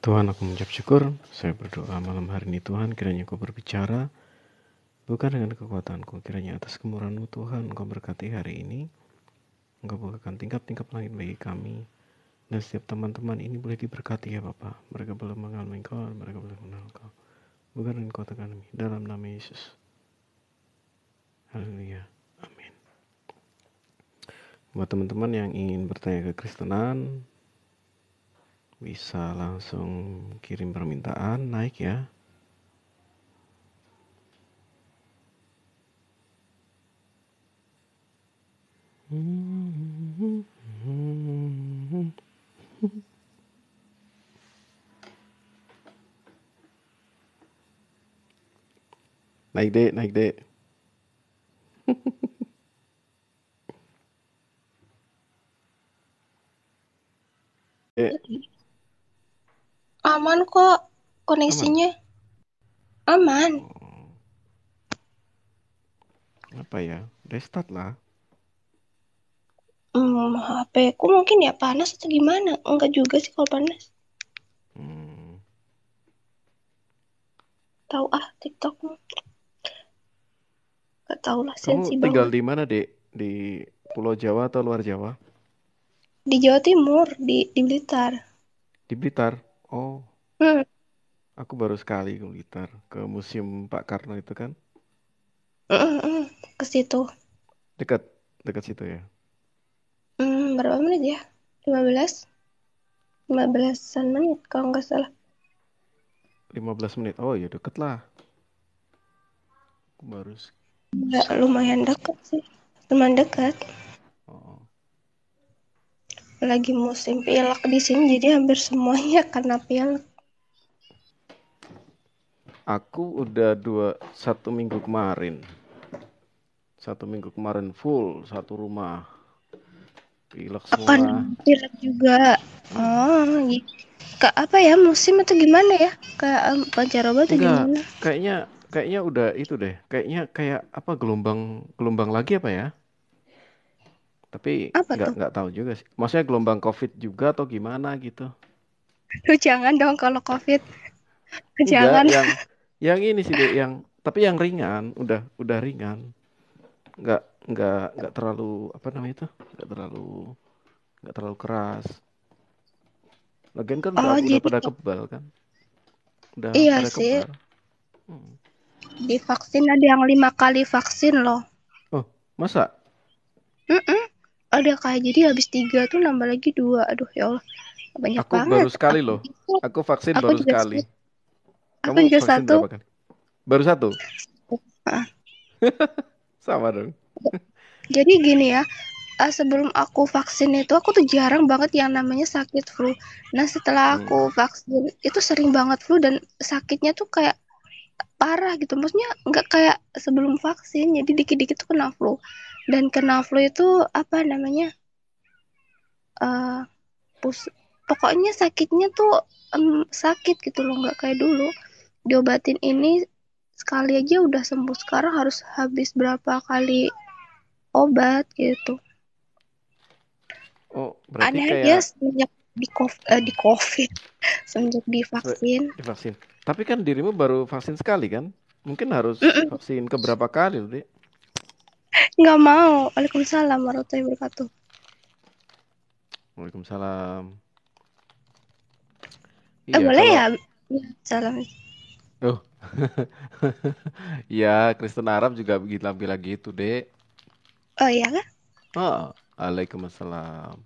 Tuhan, aku mengucap syukur. Saya berdoa malam hari ini Tuhan, kiranya Kau berbicara bukan dengan kekuatanku, kiranya atas kemurahan-Mu Tuhan, Engkau berkati hari ini. Engkau bukakan tingkap-tingkap langit bagi kami. Dan setiap teman-teman ini boleh diberkati ya Bapa. Mereka boleh mengalami Engkau, mereka boleh mengenal Engkau. Bukan dengan kekuatan kami, dalam nama Yesus. Haleluya. Amin. Buat teman-teman yang ingin bertanya kekristenan, bisa langsung kirim permintaan, naik ya. Naik dek, naik dek. Dek, Aman kok aman. koneksinya. Aman. Apa ya? Restart lah. HP ku mungkin ya panas atau gimana? Enggak juga sih kalau panas. Hmm. Tahu TikTok. Gak tahu lah, Kamu sensi tinggal banget. di mana dek? Di Pulau Jawa atau luar Jawa? Di Jawa Timur, di Blitar. Di Blitar. Oh, Hmm, aku baru sekali ke Blitar, ke Museum Pak Karno itu kan. ke situ. Dekat, dekat situ ya. Berapa menit ya? 15? 15-an menit kalau nggak salah. 15 menit. Oh ya deket lah. Aku baru. Nggak, lumayan dekat sih. Lumayan dekat. Oh. Lagi musim pilek di sini jadi hampir semuanya kena pilek. Aku udah 1 minggu kemarin. 1 minggu kemarin full satu rumah. Pilek Akan semua. pilek juga. Hmm. Oh, gitu. Kak, apa ya, musim atau gimana ya? Kayak pancaroba atau Enggak, gimana? kayaknya kayaknya udah itu deh. Kayaknya kayak apa gelombang gelombang lagi apa ya? Tapi Apa tuh? nggak tahu juga sih. Maksudnya gelombang COVID juga atau gimana gitu? Lu jangan dong kalau COVID. Enggak, Jangan. yang ini sih deh, yang tapi yang ringan, udah ringan. Nggak terlalu apa namanya itu? Nggak terlalu keras. Lagian kan udah Oh, udah jadi pada kebal kan? Udah iya pada sih. kebal. Hmm. Divaksin ada yang 5 kali vaksin loh. Oh, masa? Mm-mm. Ada kayak jadi habis 3 tuh nambah lagi 2. Aduh ya Allah, banyak Aku banget. baru sekali loh. Aku vaksin Aku baru juga sekali. satu. Aku Kamu juga vaksin satu. berapa kali? Baru satu? Ah, Sama dong. jadi gini ya, sebelum aku vaksin itu aku tuh jarang banget yang namanya sakit flu. Nah setelah Hmm. aku vaksin itu sering banget flu dan sakitnya tuh kayak parah gitu. Maksudnya nggak kayak sebelum vaksin. Jadi dikit-dikit tuh kena flu. Dan kena flu itu apa namanya? eh Pokoknya sakitnya tuh sakit gitu loh, nggak kayak dulu. Diobatin ini sekali aja udah sembuh. Sekarang harus habis berapa kali obat gitu. Oh, berarti Aneh aja kayak semenjak di COVID, semenjak divaksin. divaksin. Tapi kan dirimu baru vaksin sekali kan? Mungkin harus Mm-mm. vaksin keberapa kali loh, Dek? Nggak mau. Waalaikumsalam warahmatullahi wabarakatuh. Waalaikumsalam. Iya, Boleh kalau ya? Ya, salam. oh. Ya, Kristen Arab juga bilang gitu, Dek. Oh iya kan? Oh, Waalaikumsalam.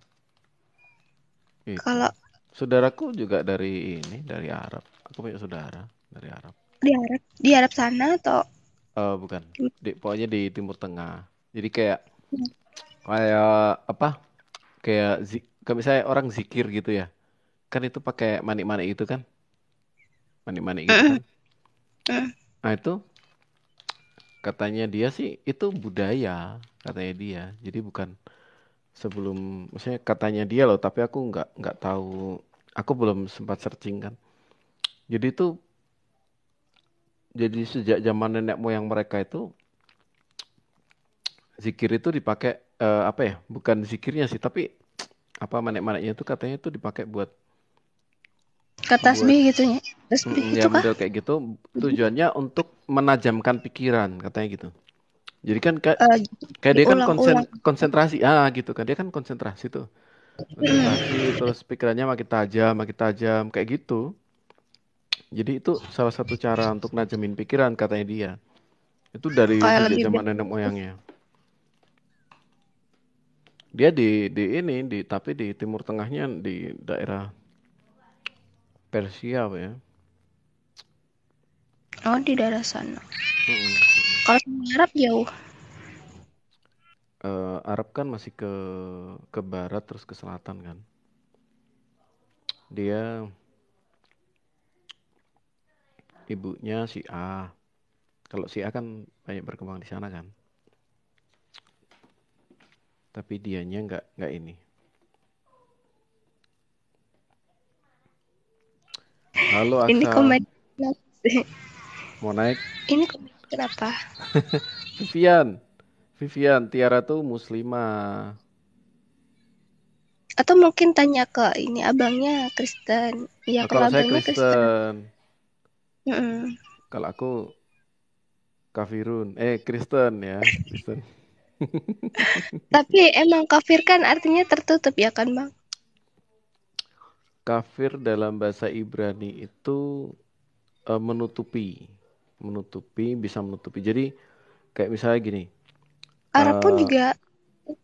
Itu. Kalau Saudaraku juga dari Arab. Aku punya saudara dari Arab. di Arab sana atau Bukan. gimana? Pokoknya di Timur Tengah. Jadi kayak apa? Kayak misalnya orang zikir gitu ya. Kan itu pakai manik-manik itu kan? Manik-manik gitu Mm-mm. kan? Nah, itu katanya dia sih itu budaya, katanya dia. Jadi bukan sebelum, maksudnya katanya dia loh, tapi aku nggak tahu. Aku belum sempat searching kan. Jadi itu jadi sejak zaman nenek moyang mereka itu zikir itu dipakai apa ya? Bukan zikirnya sih, tapi apa manek-maneknya itu katanya itu dipakai buat Ke buat tasbih gitu ya. Tasbih ya itu kah? model kayak gitu tujuannya untuk menajamkan pikiran katanya gitu. Jadi kan Eh, kayak dia kan diulang-ulang. konsentrasi gitu kan dia kan konsentrasi tuh. Mm. Konsentrasi terus pikirannya makin tajam kayak gitu. Jadi itu salah satu cara untuk najamin pikiran katanya dia. Itu dari Kayak sejak lebih zaman nenek baik. moyangnya. Dia di ini tapi di Timur Tengahnya di daerah Persia apa ya. Oh, di daerah sana. Mm-mm. Kalau sama Arab jauh. Arab kan masih ke barat terus ke selatan kan. Dia ibunya Syiah. Kalau Syiah kan banyak berkembang di sana kan. Tapi dianya nggak ini. Halo Ini Aksa, komen kenapa sih? mau naik? Ini komen kenapa? Vivian, Vivian, Tiara tuh muslimah. Atau mungkin tanya ke ini abangnya Kristen. Ya Oh, kalau kalau saya abangnya Kristen. Kristen, Mm-mm. kalau aku kafirun, Kristen ya, Kristen. Tapi emang kafir kan artinya tertutup ya kan bang? Kafir dalam bahasa Ibrani itu menutupi, bisa menutupi. Jadi kayak misalnya gini, Arab pun eh juga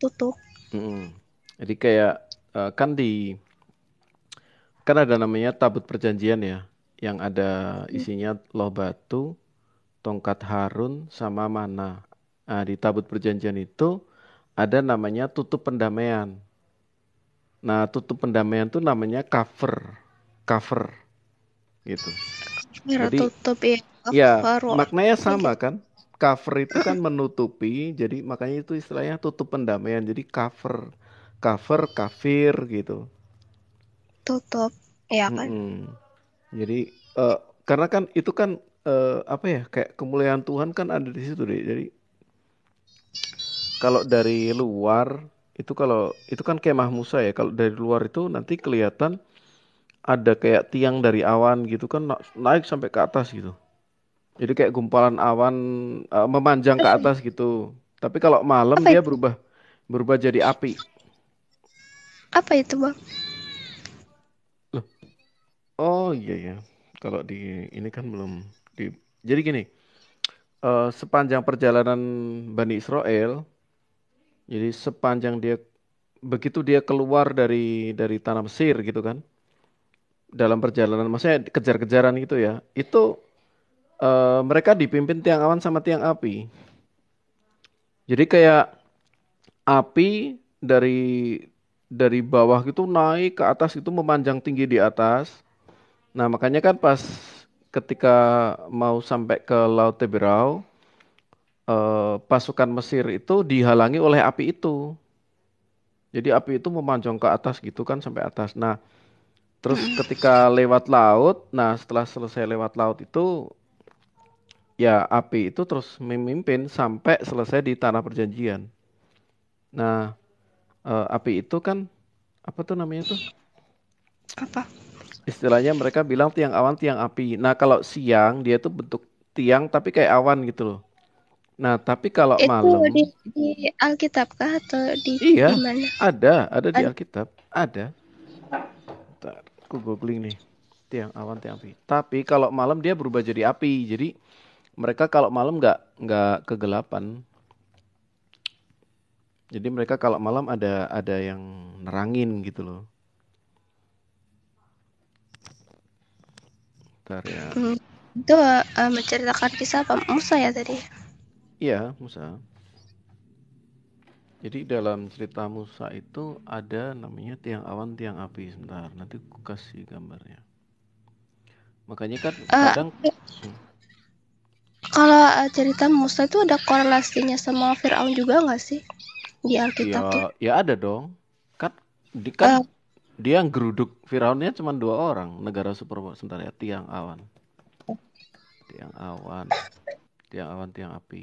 tutup. mm-mm. Jadi kayak kan kan ada namanya tabut perjanjian ya, yang ada isinya loh batu, tongkat Harun sama mana. Nah, di tabut perjanjian itu ada namanya tutup pendamaian. Nah, tutup pendamaian itu namanya cover, cover gitu. Merah Jadi tutup ya. ya Kafaru. maknanya sama Gitu. kan. Cover itu kan menutupi, jadi makanya itu istilahnya tutup pendamaian. Jadi cover, cover, kafir gitu. Tutup. Ya kan? Mm-mm. Jadi eh, karena kan itu kan apa ya kayak kemuliaan Tuhan kan ada di situ deh. Jadi kalau dari luar itu kalau itu kan kemah Musa ya. Kalau dari luar itu nanti kelihatan ada kayak tiang dari awan gitu kan naik sampai ke atas gitu. Jadi kayak gumpalan awan memanjang ke Apa, atas gitu. Tapi kalau malam apa dia itu? berubah jadi api. Apa itu bang? Loh, oh iya ya. Kalau di ini kan belum di. Jadi gini, sepanjang perjalanan Bani Israel, jadi sepanjang dia begitu dia keluar dari tanah Mesir gitu kan, dalam perjalanan, maksudnya kejar-kejaran gitu ya, itu mereka dipimpin tiang awan sama tiang api. Jadi kayak api dari bawah gitu naik ke atas itu memanjang tinggi di atas. Nah, makanya kan pas ketika mau sampai ke Laut Teberau, pasukan Mesir itu dihalangi oleh api itu. Jadi api itu memanjang ke atas gitu kan sampai atas. Nah, terus Mm-mm. ketika lewat laut, nah setelah selesai lewat laut itu ya api itu terus memimpin sampai selesai di tanah perjanjian. Nah, api itu kan apa tuh namanya tuh? Apa? Istilahnya mereka bilang tiang awan, tiang api. Nah, kalau siang dia tuh bentuk tiang tapi kayak awan gitu loh. Nah, tapi kalau Itu malam, di Alkitab kah atau iya, di mana? ada di Ad- Alkitab, ada. Bentar, aku googling nih. Tiang awan, tiang api. Tapi kalau malam dia berubah jadi api. Jadi mereka kalau malam nggak kegelapan. Jadi mereka kalau malam ada yang nerangin gitu loh. Bentar ya. Hmm. Itu menceritakan kisah apa? Musa ya tadi. Iya, Musa. Jadi dalam cerita Musa itu ada namanya tiang awan, tiang api. Sebentar, nanti aku kasih gambarnya. Makanya kan Eh, kadang, hmm, kalau cerita Musa itu ada korelasinya sama Firaun juga nggak sih di Alkitab tuh? ya ada dong. Kan, kan Eh, dia yang geruduk Firaunnya cuma dua orang. Negara superpower. Sebentar ya, tiang awan, tiang awan, tiang awan, tiang api.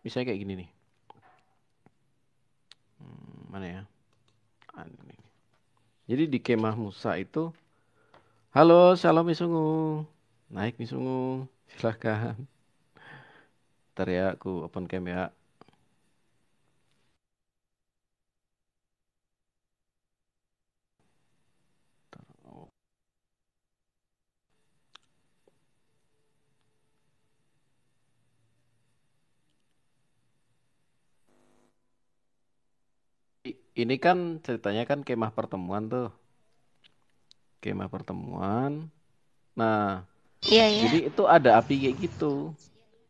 Misalnya kayak gini nih. Mana ya? Jadi di kemah Musa itu, halo, shalom Misungu. Naik Misungu, silahkan. Ntar ya, aku open cam ya. Ini kan ceritanya kan kemah pertemuan tuh. Kemah pertemuan. Nah, Iya, iya. jadi itu ada api kayak gitu.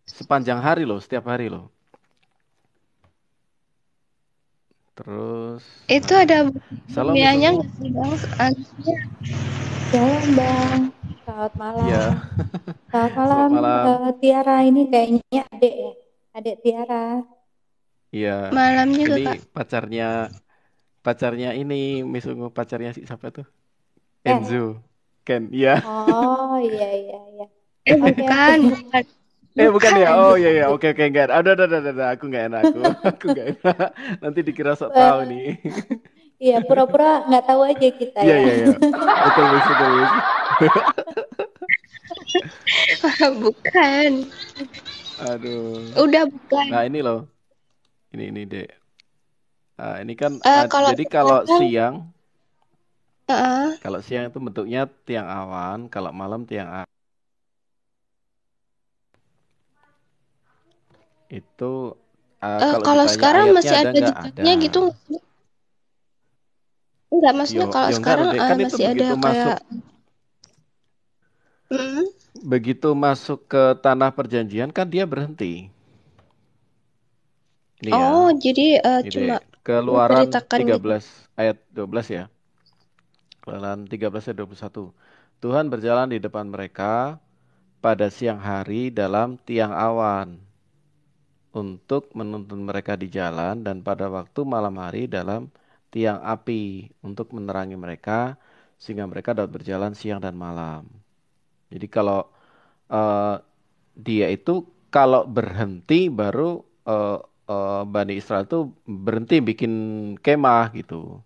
Sepanjang hari loh, setiap hari loh. Terus, Itu nah, ada shalom kimianya Misungu. nggak sih bang? Shalom Bang, selamat malam. Iya, Selamat selamat malam malam. Tiara, ini kayaknya adik ya, adik Tiara. Iya, Malam juga ini kak. pacarnya ini Misungu, pacarnya si siapa tuh? Enzo. Ken. Ken, iya. Oh iya iya iya. Oke oke. Bukan, bukan, Bukan ya? bukan. Oh iya iya, oke oke enggak. Ada. Aku nggak enak aku. Aku nggak enak. Nanti dikira sok tahu nih. Iya pura-pura nggak tahu aja kita Iya ya. iya iya. Betul Miss, betul Miss. Bukan. Aduh. Udah bukan. Nah ini loh. Ini Dek. Nah, ini kan Kalau jadi sekarang, uh, kalau siang itu bentuknya tiang awan, kalau malam tiang awan. Itu kalau kalau ditanya sekarang ayatnya masih ada ada nggak? Ada. jejaknya gitu nggak sih? Enggak, maksudnya kalau Yo enggak loh sekarang Dek. Kan itu masih ada begitu masuk kayak, mm, begitu masuk ke tanah perjanjian kan dia berhenti. Ini ya. oh jadi cuma Ide Keluaran menceritakan gitu. 13 ayat 12 ya. Keluaran 13 ayat 21. Tuhan berjalan di depan mereka pada siang hari dalam tiang awan untuk menuntun mereka di jalan dan pada waktu malam hari dalam tiang api untuk menerangi mereka sehingga mereka dapat berjalan siang dan malam. Jadi kalau eh, dia itu kalau berhenti baru eh, Bani Israel itu berhenti bikin kemah gitu.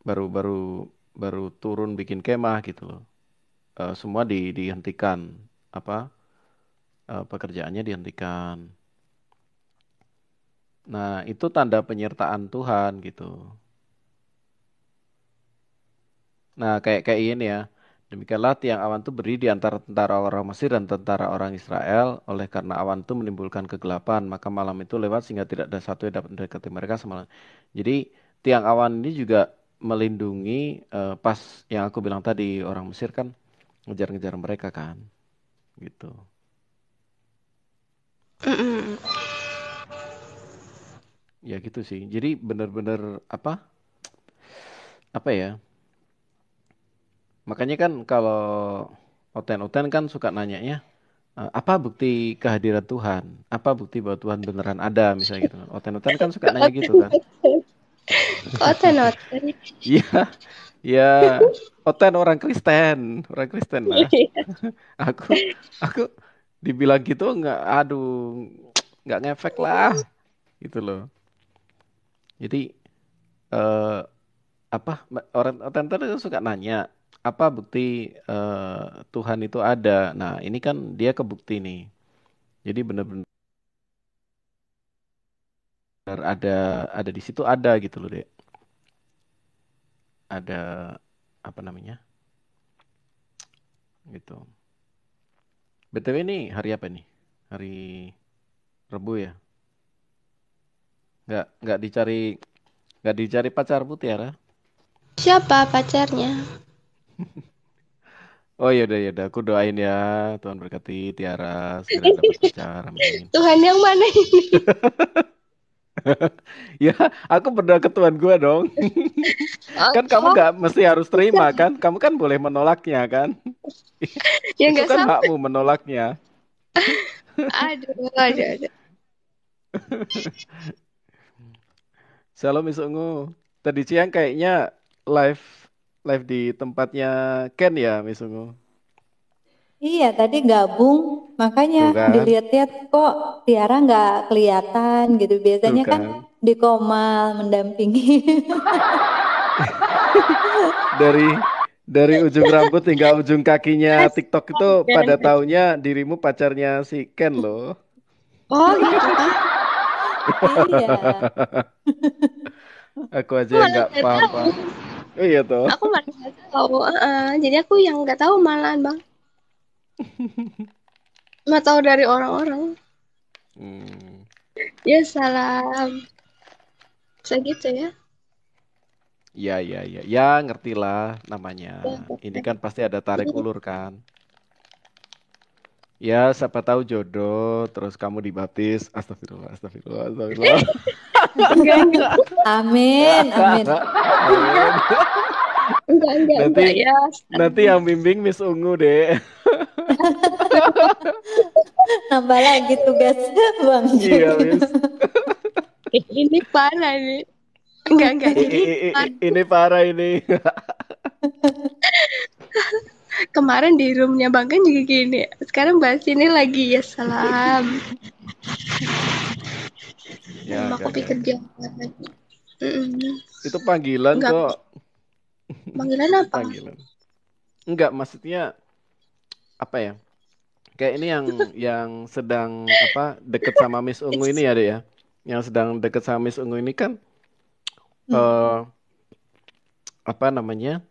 Baru baru baru turun bikin kemah gitu loh. Semua dihentikan apa pekerjaannya dihentikan. Nah, itu tanda penyertaan Tuhan gitu. Nah, kayak kayak ini ya. Demikianlah tiang awan itu berdiri di antara tentara orang Mesir dan tentara orang Israel. Oleh karena awan itu menimbulkan kegelapan, maka malam itu lewat sehingga tidak ada satu yang dapat mendekati mereka semalam. Jadi tiang awan ini juga melindungi pas yang aku bilang tadi orang Mesir kan ngejar-ngejar mereka kan, gitu. Mm-mm. Ya gitu sih. Jadi benar-benar apa ya? Makanya kan kalau oten-oten kan suka nanyanya, apa bukti kehadiran Tuhan? Apa bukti bahwa Tuhan beneran ada misalnya gitu kan. Oten-oten kan suka nanya gitu kan. Oten, oten. Iya, ya oten orang Kristen lah. Aku aku dibilang gitu nggak, aduh, nggak ngefek lah, gitu loh. Jadi eh, orang oten-oten itu suka nanya, apa bukti Tuhan itu ada? Nah, ini kan dia kebukti nih. Jadi benar-benar ada di situ ada gitu loh, Dek. Ada apa namanya? Gitu. BTW ini hari apa nih? Hari Rabu ya? Nggak dicari nggak dicari pacar Tiara? Siapa pacarnya? Oh ya udah aku doain ya Tuhan berkati Tiara segera dapat pacar amin. Tuhan yang mana ini? Ya, aku berdoa ke Tuhan gua dong. Kan kamu Oh, nggak mesti harus terima kan? Kamu kan boleh menolaknya kan? ya Itu nggak kan sampai. hakmu menolaknya. Aduh, aduh, aduh. Shalom Misungu. Tadi siang kayaknya live live di tempatnya Ken ya Misungu. Iya tadi gabung, makanya Tuh kan? dilihat-lihat kok Tiara nggak kelihatan gitu. Tuh Biasanya kan kan? di Komal mendampingi. Dari ujung rambut hingga ujung kakinya TikTok itu pada Astaga. taunya dirimu pacarnya si Ken loh. Oh gitu kan? Iya. Aku Aku aja yang malah nggak nggak tahu. paham-paham. Oh iya toh. Aku malah nggak tahu. Jadi aku yang nggak tahu malahan bang. Nggak tahu dari orang-orang. Hmm. Ya salam. Segitu ya. Ya, ya, ya. Ya, ngertilah namanya. Ini kan pasti ada tarik ulur kan. Ya, siapa tahu jodoh, terus kamu dibaptis. Astagfirullah, astagfirullah, astagfirullah. Enggak. Amin, amin. Amin. Enggak Nanti ya. nanti yang bimbing Miss Ungu deh. Nambah lagi tugas Bang Iya, Jack. Miss. Ini parah nih. Enggak. Jadi Ini parah ini. kemarin di roomnya Bang kan juga gini. Sekarang bahas ini lagi ya salam. Ya, Aku pikir enggak. jangan. Mm-mm. Itu panggilan Enggak. kok. Panggilan apa? Panggilan. Enggak, maksudnya apa ya? Kayak ini yang sedang apa deket sama Miss Ungu ini ya, Dek ya. Yang sedang deket sama Miss Ungu ini kan eh apa namanya?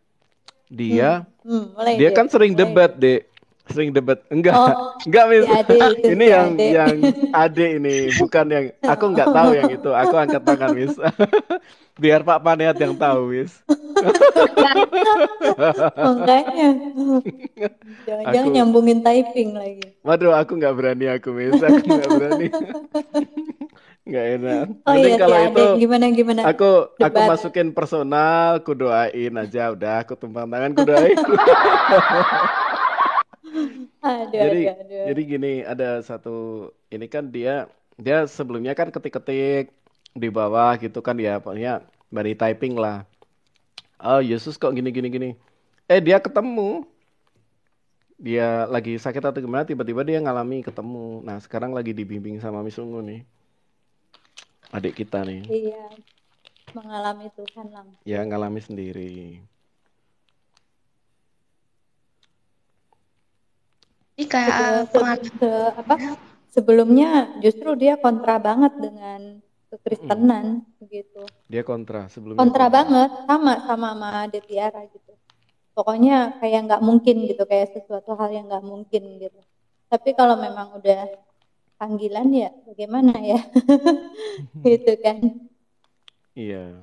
Dia Mulai dia deh, kan sering mulai debat, deh. Dek. Sering debat. Enggak. Oh, Enggak, Miss. si Ade itu, Ini si yang Ade. yang Ade ini, bukan yang aku nggak tahu yang itu. Aku angkat tangan, Miss. Biar Pak Paneat yang tahu, Miss. Makanya. Jangan-jangan Aku, nyambungin typing lagi. waduh, aku nggak berani aku, Miss. Aku nggak berani. Nggak enak. Oh Mending iya si kalau itu Ade, gimana? aku Debat. masukin personal, aku doain aja. Udah, aku tumpang tangan, aku doain. Jadi Aduh. jadi gini, ada satu ini kan dia dia sebelumnya kan ketik-ketik di bawah gitu kan ya, pokoknya dari typing lah. Oh, Yesus kok gini gini gini. Dia ketemu. Dia lagi sakit atau gimana tiba-tiba dia ngalami ketemu. Nah, sekarang lagi dibimbing sama Miss Ungu nih. Adik kita nih. Iya, mengalami Tuhan langsung. Ya, ngalami sendiri. Ini kayak pengalaman. Sebelumnya justru dia kontra banget dengan kekristenan gitu. Dia kontra sebelumnya. Kontra banget sama Ade Tiara gitu. Pokoknya kayak nggak mungkin gitu, kayak sesuatu hal yang nggak mungkin gitu. Tapi kalau memang udah panggilan ya bagaimana ya, gitu kan. Iya.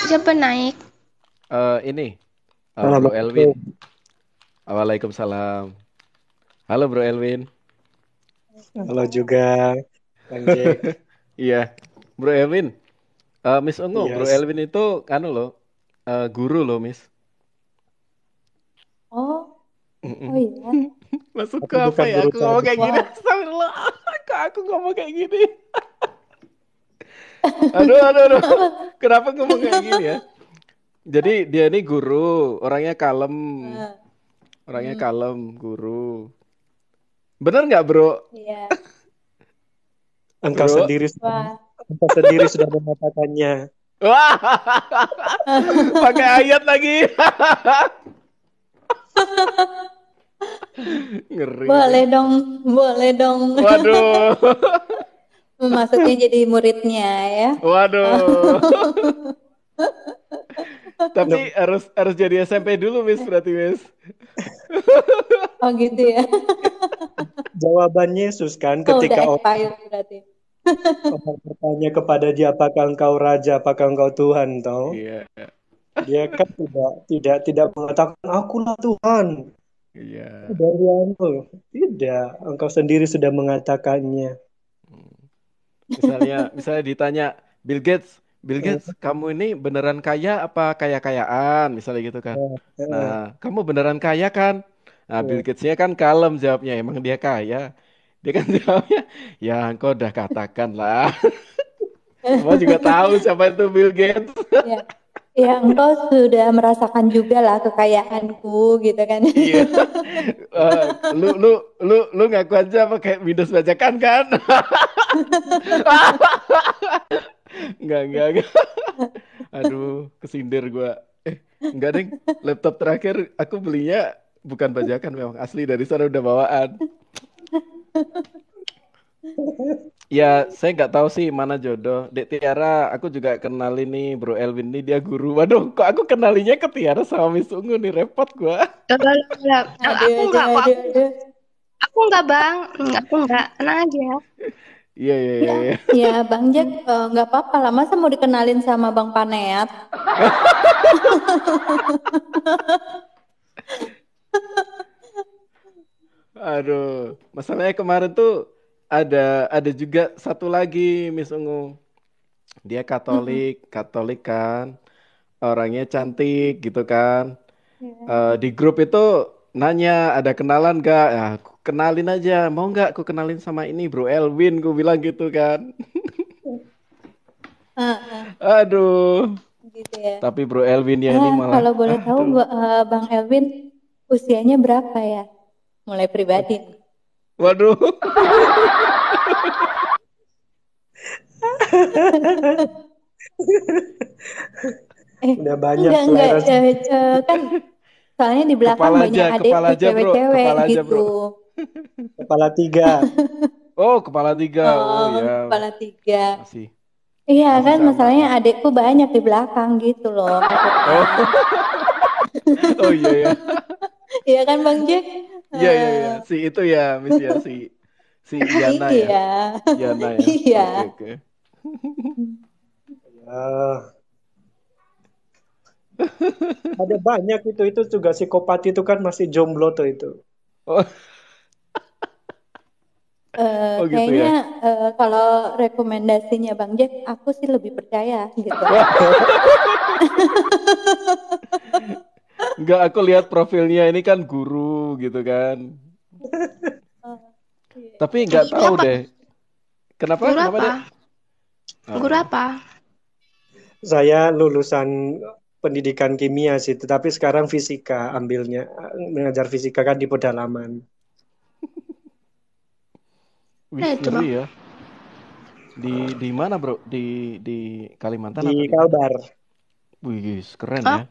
Siapa naik? Ini Bro Elwin. Waalaikumsalam. Halo Bro Elwin. Halo juga, Bang Jack. Iya, Bro Elwin. Miss Ungu, Bro Yes. Elwin itu loh, guru loh, Miss. Oh iya. Masuk Tapi ke apa bukan ya? guru Aku ngomong kayak gini. Wah. Astagfirullah. Kok aku ngomong kayak gini? Aduh. Kenapa ngomong kayak gini ya? Jadi dia ini guru, orangnya kalem. Orangnya kalem, guru. Bener nggak, Bro? Iya. Engkau Bro. sendiri Wah. engkau sendiri sudah mengatakannya. Wah, pakai ayat lagi. Ngeri. Boleh dong. Waduh. Masuknya jadi muridnya ya. Waduh. Tapi harus jadi SMP dulu, Miss, berarti, Miss. Oh gitu ya. Jawaban Yesus kan Oh, ketika udah expired berarti. orang bertanya kepada dia, apakah engkau raja, apakah engkau Tuhan, toh? Iya. Dia kan tidak mengatakan akulah Tuhan. Iya. Dari anu. Tidak, engkau sendiri sudah mengatakannya. Misalnya ditanya Bill Gates, kamu ini beneran kaya apa kaya-kayaan? Misalnya gitu kan. Nah, kamu beneran kaya kan? Nah, Bill Gates-nya kan kalem jawabnya, emang dia kaya. Dia kan jawabnya, ya engkau udah katakan lah. Semua juga tahu siapa itu Bill Gates. Ya. Ya, engkau sudah merasakan juga lah kekayaanku gitu kan. Iya. Lu ngaku aja pakai minus bajakan kan? Enggak. Aduh, kesindir gua. Enggak, Ding. Laptop terakhir aku belinya bukan bajakan, memang asli dari sana udah bawaan. Ya, saya nggak tahu sih mana jodoh. Dek Tiara, aku juga kenal ini Bro Elvin ini dia guru. Waduh, kok aku kenalinya ke Tiara sama Miss Ungu nih, repot gua. Aduh, Aku enggak kok, aduh. aku enggak bang, aku enggak, tenang aja. Iya. Ya, ya Bang Jack nggak apa-apa lah. Masa mau dikenalin sama Bang Paneat? Aduh, masalahnya kemarin tuh ada juga satu lagi Miss Ungu. Dia Katolik kan, orangnya cantik gitu kan. Di grup itu nanya ada kenalan gak? Ya, aku kenalin aja. Mau nggak aku kenalin sama ini Bro Elvin? Gue bilang gitu kan. Aduh. Gitu ya. Tapi Bro Elvin ya ini malah. Kalau boleh tahu Bang Elvin usianya berapa ya? Mulai pribadi. Waduh. Udah banyak enggak, selera. kan soalnya di belakang banyak adikku kepala aja bro, cewek-cewek kepala aja gitu. bro. Kepala 3. Oh, kepala 3. Oh ya. Kepala 3. Masih. Iya masih kan, sama. masalahnya adikku banyak di belakang gitu loh. Oh iya ya. Iya kan Bang Jack? Iya. Si itu ya, Miss ya, si Yana ya. Iya. Yana ya. Iya. Oke. Ada banyak itu juga psikopat itu kan masih jomblo tuh itu. Oh. Gitu Kayaknya ya. kalau rekomendasinya Bang Jack, aku sih lebih percaya gitu. Enggak, aku lihat profilnya ini kan guru gitu kan. Tapi nggak tahu Apa? deh. Kenapa? Guru Kenapa apa? deh? Guru apa? Saya lulusan pendidikan kimia sih, tetapi sekarang fisika ambilnya. Mengajar fisika kan di pedalaman. Wih, Nah, itu ngeri bang. ya. Di mana, Bro? Di Kalimantan atau Di di mana? Kalbar. Wih, keren ya.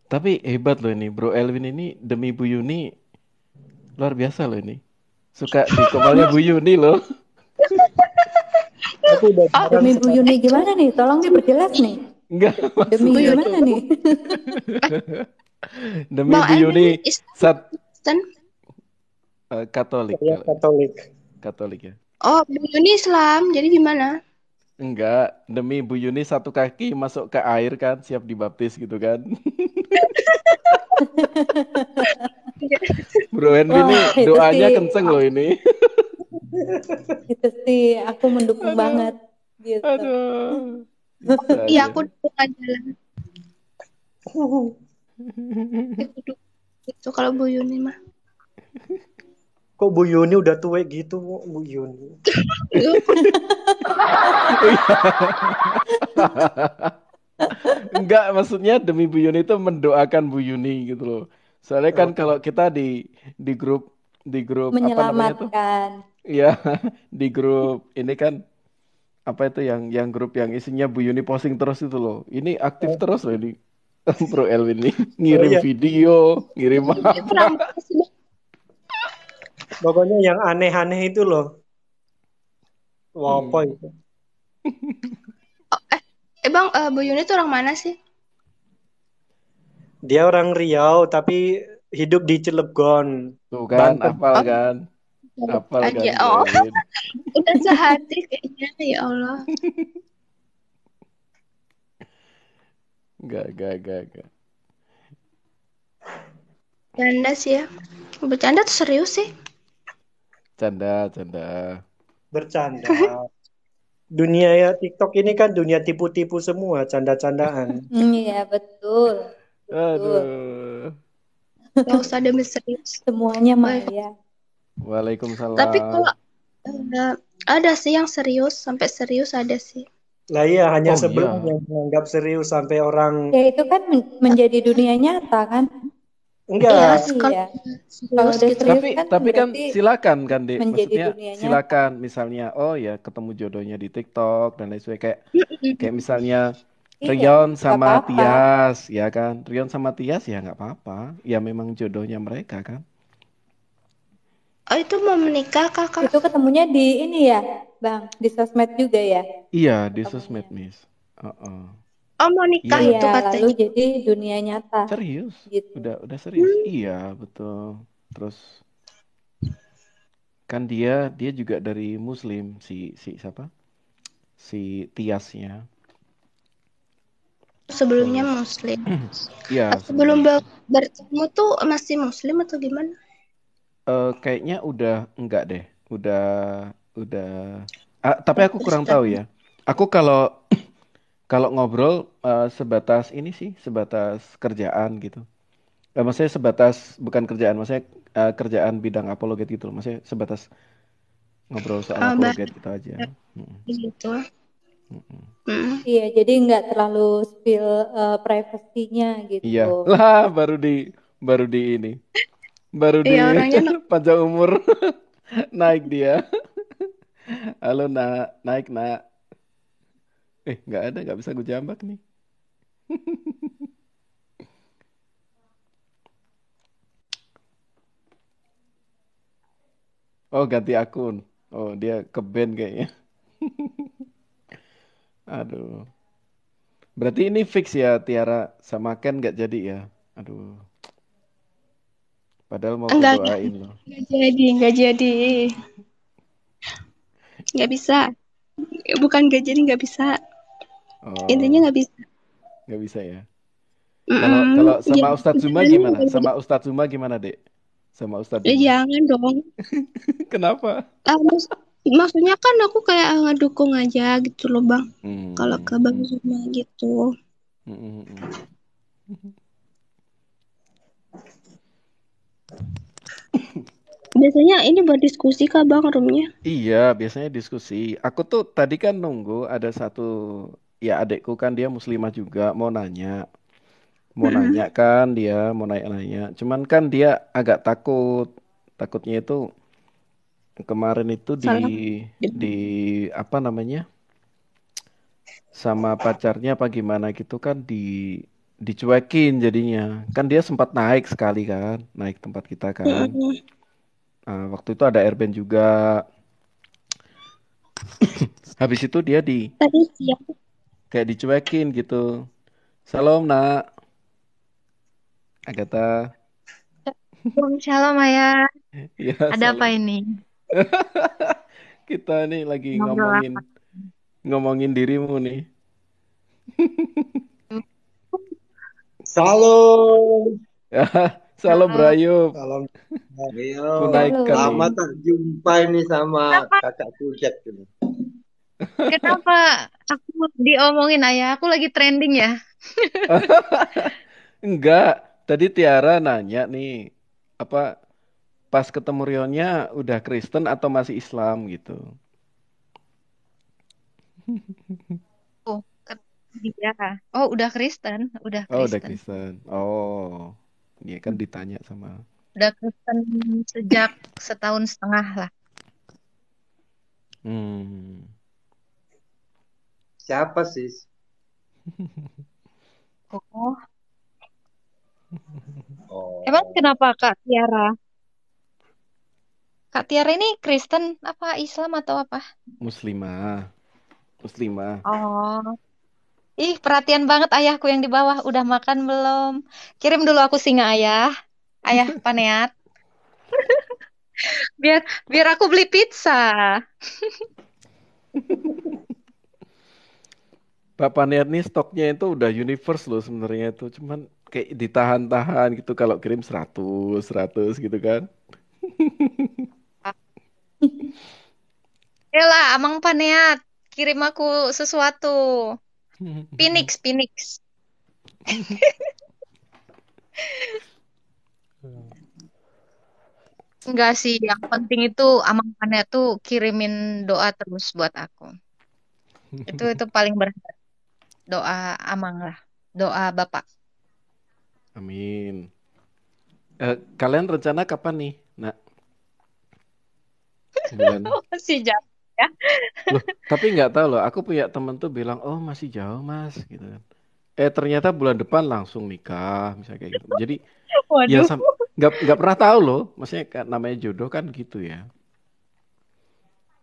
Tapi hebat loh ini, Bro Elvin ini demi Bu Yuni luar biasa loh ini. Suka di komalnya Bu Yuni loh. Aku udah jarang Demi Bu Yuni gimana nih? Tolong diperjelas nih. Enggak, Demi maksudnya gimana nih? demi Bang Bu Yuni Elvin Kristen? Katolik. saya Katolik. Katolik ya. Oh, Bu Yuni Islam. Jadi gimana? Enggak, demi Bu Yuni satu kaki masuk ke air kan, siap dibaptis gitu kan. Bro Henry ini itu doanya sih, kenceng loh ini. itu sih aku mendukung banget gitu. Aduh. Bisa Iya, aja. aku dukung aja lah. Itu kalau Bu Yuni mah. Kok Bu Yuni udah tua gitu, Bu Yuni? Enggak, maksudnya demi Bu Yuni itu mendoakan Bu Yuni gitu loh. Soalnya kan kalau kita di grup apa namanya tuh? Menyelamatkan. Iya, di grup ini kan apa itu yang grup yang isinya Bu Yuni posting terus itu loh. Ini aktif terus loh ini. Bro Elvin ini ngirim iya. video, ngirim Kurang apa. Pokoknya yang aneh-aneh itu loh. Wah, apa itu? Bang, Bu Yuni itu orang mana sih? Dia orang Riau tapi hidup di Cilegon. Tuh kan, Banten. hafal kan? Hafal kan, Aja. Bro Oh, Elvin. udah sehati kayaknya. Ya Allah. Enggak. Bercanda sih ya. Bercanda tuh serius sih. Canda. Bercanda. Dunia ya TikTok ini kan dunia tipu-tipu semua, canda-candaan. Iya betul. Aduh. Gak usah ada misterius. Semuanya maya. Waalaikumsalam. Tapi kalau ada sih yang serius, sampai serius ada sih. Lah iya, hanya Oh sebelum iya, yang menganggap serius sampai orang Ya itu kan menjadi dunia nyata kan? Iya, enggak. kalau Iya. Kalau serius udah gitu. serius tapi kan tapi kan berarti silakan kan Dek, menjadi maksudnya dunia nyata. silakan misalnya oh ya ketemu jodohnya di TikTok dan lain sebagainya kayak misalnya Iya, Rion nggak sama apa-apa. Tias ya kan, Rion sama Tias ya nggak apa-apa, ya memang jodohnya mereka kan. Oh, itu mau menikah kakak? Itu ketemunya di ini ya, Bang, di sosmed juga ya Iya di ketemunya. sosmed Miss. Heeh. Oh, mau nikah Iya Iya, itu lalu katanya. jadi dunia nyata serius, gitu. udah serius, Hmm, iya betul. Terus kan dia juga dari Muslim si si siapa si Tiasnya. sebelumnya Terus Muslim. iya sebelumnya Sebelum Muslim. bertemu tuh masih Muslim atau gimana? Kayaknya udah enggak deh. Udah udah tapi Oh, aku kurang Kristen. tahu ya. Aku kalau kalau ngobrol sebatas ini sih, sebatas kerjaan gitu. Maksudnya sebatas bukan kerjaan, maksudnya kerjaan bidang apologet gitu loh. Maksudnya sebatas ngobrol soal apologet Bahasa gitu aja. Mm-mm, gitu. mm-mm. Hmm. Iya, jadi nggak terlalu spill privasinya gitu. Iya. Lah baru di ini. Baru di Iya, orangnya panjang umur naik dia. Halo nak, naik nak. Nggak ada, nggak bisa gue jambak nih. Oh, ganti akun. Oh, dia ke band kayaknya. Aduh. Berarti ini fix ya, Tiara sama Ken nggak jadi ya? Aduh. Padahal mau ku enggak doain loh. enggak jadi, nggak bisa. Bukan enggak jadi, nggak bisa. Intinya Oh, nggak bisa. nggak bisa ya. Kalau Mm-mm. kalau Ya, sama Ustadz Zuma jalannya gimana? nggak jadi. Sama Ustadz Zuma gimana, Dek? Sama Ustadz Ya, Zuma. jangan dong. Kenapa? Maksudnya kan aku kayak ngedukung aja gitu loh bang. Kalau Hmm. ke Bang Zuma gitu. Hmm, hmm, hmm. Biasanya ini buat diskusi kah bang roomnya? Iya, biasanya diskusi. Aku tuh tadi kan nunggu ada satu, ya adekku kan dia muslimah juga mau nanya. Mau nanya Mm-mm. kan dia mau nanya-nanya. Cuman kan dia agak takut. Takutnya itu kemarin itu Salah. di apa namanya? Sama pacarnya apa gimana gitu kan dicuekin jadinya. Kan dia sempat naik sekali kan, naik tempat kita kan. Mm-mm. Waktu itu ada Airband juga. Habis itu dia Tadi siang. kayak dicuekin gitu. Salam nak, Agatha. Shalom Ayah, Ya ada apa salam. ini? Kita nih lagi Ngobrol ngomongin apa? ngomongin dirimu nih. Salam, Salam Halo. Brayub, salam. Ayo, kunaikan nih. Halo. lama tak jumpa ini sama Kenapa? kakak Kujat ini. Kenapa aku diomongin Ayah? Aku lagi trending ya. Enggak, tadi Tiara nanya nih, apa pas ketemu Rionnya udah Kristen atau masih Islam gitu. Oh, dia. Oh, udah Kristen, udah Oh, udah Kristen. Kristen. Oh, iya kan ditanya sama. Udah Kristen sejak setahun setengah lah. Hmm. Siapa sih? Oh, emang Oh, kenapa Kak Tiara? Kak Tiara ini Kristen apa Islam atau apa? Muslimah, Muslimah. Oh, ih perhatian banget ayahku yang di bawah. Udah makan belum? Kirim dulu aku singa ayah. Ayah Paneat. Biar biar aku beli pizza. Pak Paniat nih stoknya itu udah universe loh sebenarnya itu. Cuman kayak ditahan-tahan gitu kalau kirim 100, 100 gitu kan. Yalah, Amang Paneat, kirim aku sesuatu. Phoenix, Phoenix. Enggak sih, yang penting itu Amang Paneat tuh kirimin doa terus buat aku. Itu paling berharga. Doa Amang lah. Doa Bapak. Amin. Kalian rencana kapan nih? Nah, bulan. Masih jauh ya. Loh, tapi nggak tahu loh. Aku punya temen tuh bilang, oh masih jauh mas, gitu kan. Ternyata bulan depan langsung nikah, misalnya kayak gitu. Jadi ya Waduh. nggak pernah tahu loh. Maksudnya namanya jodoh kan gitu ya.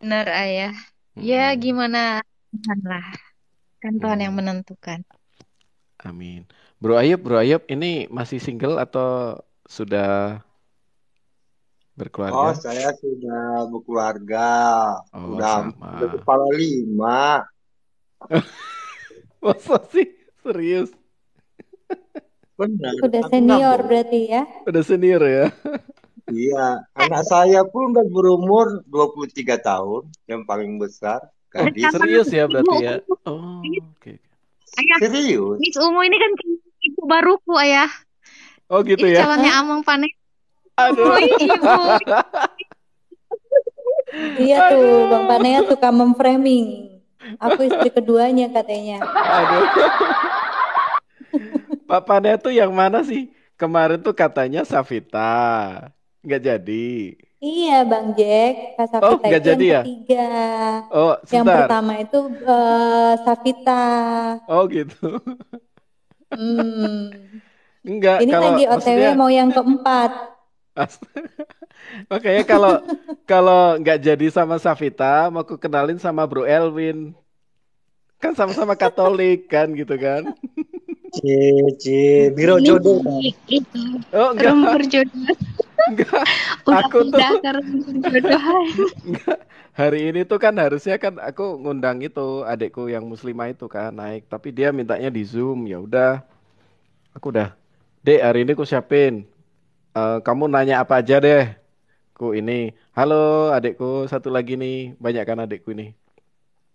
Benar ayah. Ya Mm-mm. gimana? Tuhan lah. Kan Tuhan yang Hmm, menentukan. amin. Bro Ayub, ini masih single atau sudah Oh, berkeluarga? saya sudah berkeluarga. Oh, Udah sama. kepala 5. Masa sih? Serius? Benar, Udah aku nggak senior bohong. berarti ya. Udah senior ya? Iya, anak saya pun udah berumur 23 tahun, yang paling besar, Oh, gadis. Sama serius ya Ibu berarti ya? Ungu. Oh, oke. Ayah, Serius? Miss Ungu ini kan ibu baruku ayah. Oh gitu Ini ya? calonnya Hah? Amang Pane. Aduh. Oh ibu. Iya tuh, Aduh. Bang Panea suka memframing. Aku istri keduanya katanya. Aduh. Pak Pane tuh yang mana sih? Kemarin tuh katanya Savita. Nggak jadi. Iya, Bang Jack, Kak Oh, Safita nggak itu yang jadi ya? ketiga. Oh, Yang sebentar. pertama itu Safita. Oh gitu. Hmm. Enggak, Ini kalau lagi OTW maksudnya mau yang keempat. makanya kalau nggak jadi sama Savita, mau aku kenalin sama Bro Elwin. Kan sama-sama Katolik kan gitu kan? Biro Ini jodoh. itu Oh enggak, room perjodohan. enggak. Udah Aku tuh pindah ke room perjodohan. enggak. Hari ini tuh kan harusnya kan aku ngundang itu adikku yang muslimah itu kan naik, tapi dia mintanya di Zoom. Ya udah, aku udah. Dek, hari ini aku siapin. Kamu nanya apa aja deh. Ku ini. Halo adikku, satu lagi nih. Banyak kan adikku ini.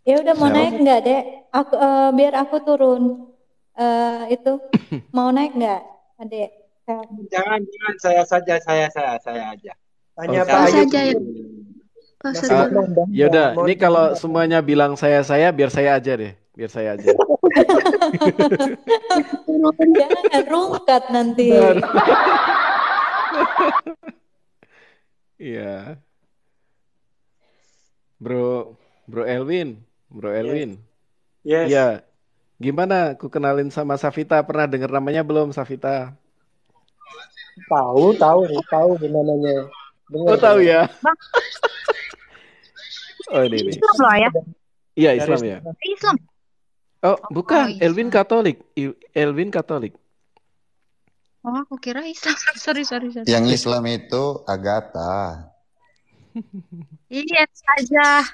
Ya udah mau Saya naik nggak, Dek? Aku biar aku turun. Itu mau naik nggak, Adek? Jangan, saya saja, saya aja. Tanya Oh, Pak Kau Ayub. saja ya. Kau Masih Ah, mau nambah ya nggak? udah, Mau ini kalau nambah? semuanya bilang saya biar saya aja deh. Biar saya aja. Jangan rungkat nanti. Aduh. Iya. Bro Elwin. Bro Yes. Elwin. Yes. Iya. Gimana? Aku kenalin sama Savita. Pernah dengar namanya belum, Savita? Tahu namanya. Oh, tahu Dengar. ya? Bang, Oh, ini. Islam loh ayah. Iya, Dari Islam ya. Islam. Oh, Oh bukan. Elwin Islam. Katolik. Elwin Katolik. Oh aku kira Islam. Sorry. Yang Islam itu Agatha. Iya saja.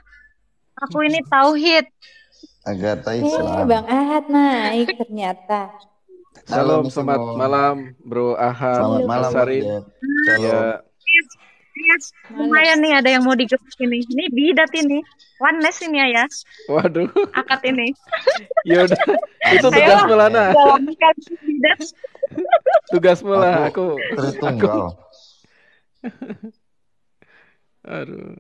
Aku ini tauhid. Agatha Islam. Bang Ahad naik ternyata. Halo, Salam, Miss selamat Ungu. malam, Bro Ahad, Selamat Halo, malam, Bang Sarin. Jack. Ya, Shalom. Yes. Lumayan nih ada yang mau digebuk ini. Ini bidat ini. Oneness ini ayah. waduh. Akad ini. Ya udah, itu Amin. tugasmu lah, Nah. Jalankan bidat. Tugasmu lah. Aku Aku. Tritunggal. Aduh.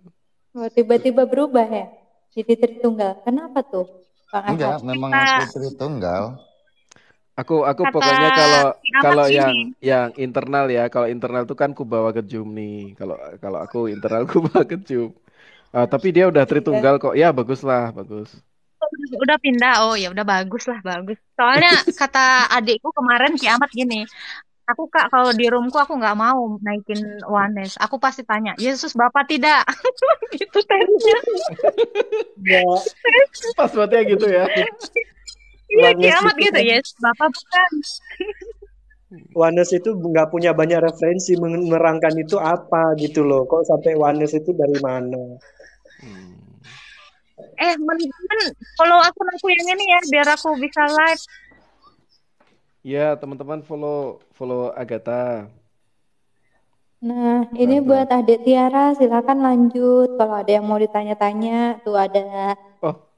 Oh, tiba-tiba berubah ya jadi Tritunggal. Kenapa tuh, Bang Ahad? Enggak, memang aku Tritunggal. Aku Kata pokoknya si Ahmad kalau ini. yang internal ya, kalau internal tuh kan ku bawa ke Zoom nih. Kalau aku internal ku bawa ke Zoom. Tapi dia udah Tritunggal kok. Ya bagus lah, bagus. Udah pindah. Oh ya udah bagus lah, bagus. Soalnya kata adikku kemarin si Ahmad gini. Aku Kak kalau di roomku aku nggak mau naikin Oneness. Aku pasti tanya, Yesus Bapak tidak. Itu tesnya. Ya, Pas banget ya gitu ya. Iya si Oneness Ahmad itu gitu. kan- Yesus Bapak bukan. Oneness itu nggak punya banyak referensi menerangkan itu apa gitu loh. Kok sampai Oneness itu dari mana? Mendingan follow akun aku yang ini ya biar aku bisa live. Ya teman-teman follow Agatha. Nah, ini Mantap. buat Adik Tiara, silakan lanjut. Kalau ada yang mau ditanya-tanya, tuh ada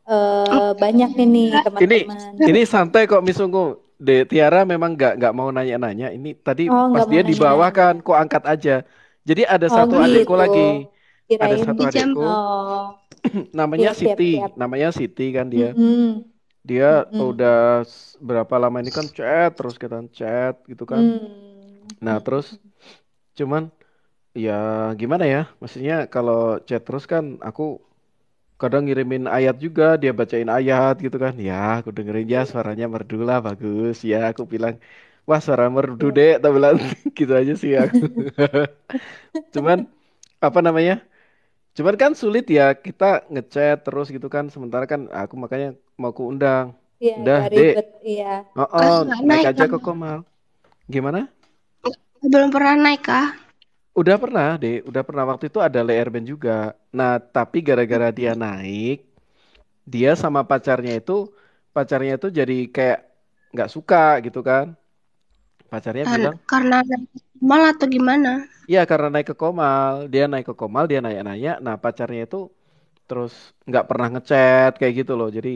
Oh, banyak ini teman-teman. ini santai kok Miss Ungu. Tiara memang nggak mau nanya-nanya. Ini tadi Oh, pas nggak dia mau di bawah nanya-nanya. kan, kok angkat aja. Jadi ada Oh satu adekku gitu. lagi. Ada Kirain satu Di jam adekku. oh Namanya Iya, siap. namanya Siti kan dia. Mm-mm. Dia Mm-mm. udah berapa lama ini kan chat terus kita chat gitu kan. Nah, terus Mm-mm. cuman ya gimana ya? Maksudnya kalau chat terus kan aku kadang ngirimin ayat juga, dia bacain ayat gitu kan. Ya, aku dengerin ya suaranya merdu lah, bagus. Ya, aku bilang, wah suara merdu Iya. dek, tak bilang gitu aja sih aku. Cuman apa namanya? Cuman kan sulit ya kita ngechat terus gitu kan. Sementara kan aku makanya mau ku undang. Iya, Udah, agak Dek. ribet. Iya. Oh, Nggak naik naik aja kan? ke Komal. Gimana? Belum pernah naik kah? Udah pernah, Dek. Udah pernah waktu itu ada layer band juga. Nah, tapi gara-gara dia naik, dia sama pacarnya itu jadi kayak nggak suka gitu kan. Pacarnya bilang, Karena naik mal atau gimana? iya karena naik ke Komal, dia nanya-nanya. Nah, pacarnya itu terus nggak pernah ngechat kayak gitu loh. Jadi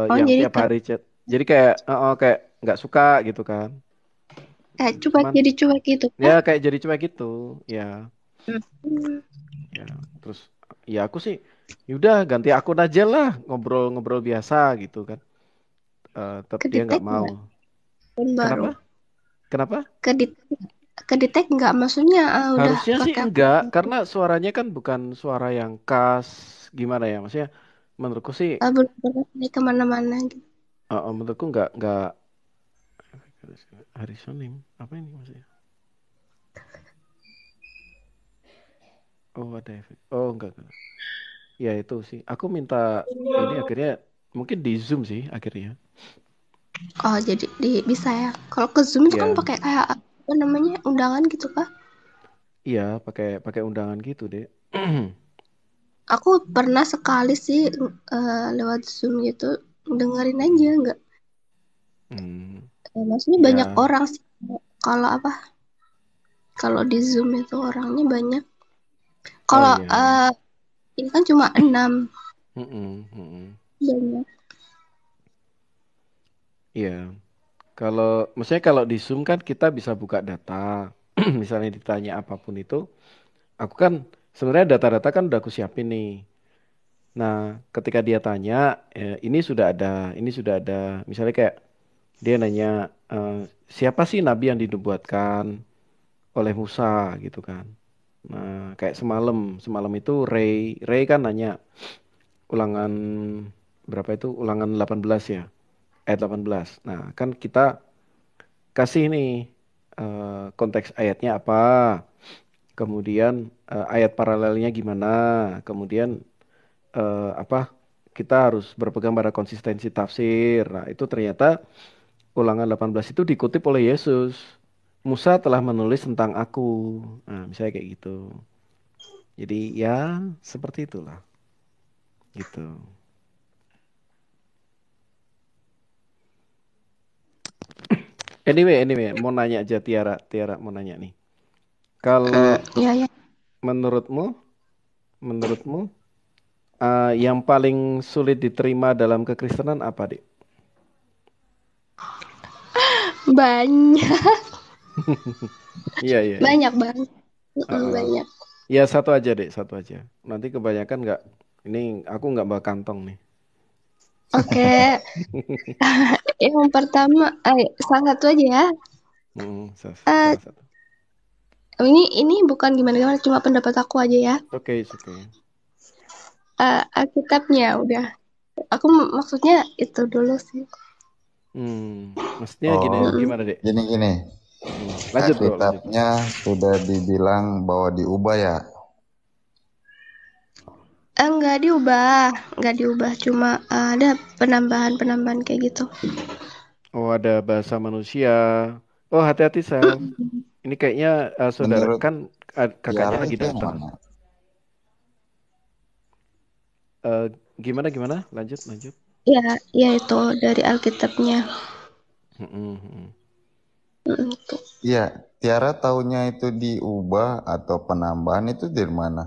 Oh, yang jadi tiap hari chat. Jadi kayak kayak nggak suka gitu kan. kayak cuek Cuman jadi cuek gitu ya kah? kayak jadi cuek gitu. Ya, Hmm. ya. Terus ya aku sih yaudah ganti akun aja lah, ngobrol-ngobrol biasa gitu kan. Tetap dia nggak Kedetek mau. nggak? Akun baru. Kenapa? Kenapa? Kedetek, kedetek nggak? Maksudnya udah Harusnya sih pakai akun enggak, baru. karena suaranya kan bukan suara yang khas, gimana ya? Maksudnya menurutku sih, Belum pernah naik kemana-mana gitu. menurutku enggak Harrisonim. Apa ini maksudnya? Oh ada efek. Oh enggak. Ya itu sih. Aku minta ini akhirnya mungkin di Zoom sih akhirnya. Oh, jadi bisa ya. Kalau ke Zoom itu kan Ya, pakai kayak apa namanya? Undangan gitu kah? iya pakai pakai undangan gitu deh. Aku pernah sekali sih lewat Zoom gitu dengerin aja nggak. Hmm, Maksudnya banyak ya. orang sih. Kalau apa? Kalau di Zoom itu orangnya banyak. Oh Kalau iya iya. ini kan cuma 6 Mm-mm. banyak. Iya. Maksudnya kalau di Zoom kan kita bisa buka data. Misalnya ditanya apapun itu, aku kan sebenarnya data-data kan udah aku siapin nih. Nah, ketika dia tanya, ini sudah ada. Misalnya kayak dia nanya, eh, siapa sih nabi yang dinubuatkan oleh Musa gitu kan. Nah, kayak semalam itu Ray kan nanya ulangan berapa itu? Ulangan 18 ya, ayat 18. Nah, kan kita kasih nih konteks ayatnya apa, kemudian ayat paralelnya gimana, kemudian apa kita harus berpegang pada konsistensi tafsir. Nah, itu ternyata Ulangan 18 itu dikutip oleh Yesus. Musa telah menulis tentang aku. Nah, misalnya kayak gitu. Jadi ya seperti itulah. Gitu. Anyway, mau nanya aja Tiara mau nanya nih. Kalau Ya ya. menurutmu, menurutmu yang paling sulit diterima dalam kekristenan apa, Dik? Banyak Iya, iya, iya. banyak banget. Heeh. Banyak. Ya satu aja, Dek, satu aja. Nanti kebanyakan nggak, ini aku nggak bawa kantong nih. Oke, yang pertama salah satu aja ya. Eh, Salah satu. ini bukan gimana-gimana, cuma pendapat aku aja ya. Oke, oke. Alkitabnya udah. Aku maksudnya itu dulu sih. Maksudnya Oh, gimana Dek? gini. Lanjut bro, lanjut. Alkitabnya sudah dibilang bahwa diubah ya. Enggak diubah, cuma ada penambahan kayak gitu. Oh ada bahasa manusia. Oh hati-hati Sel. Ini kayaknya saudara Menurut kan kakaknya Tiara lagi itu yang datang. mana? Gimana? Lanjut. Ya itu dari Alkitabnya. Tuh. Iya, Tiara taunya itu diubah atau penambahan itu dari mana?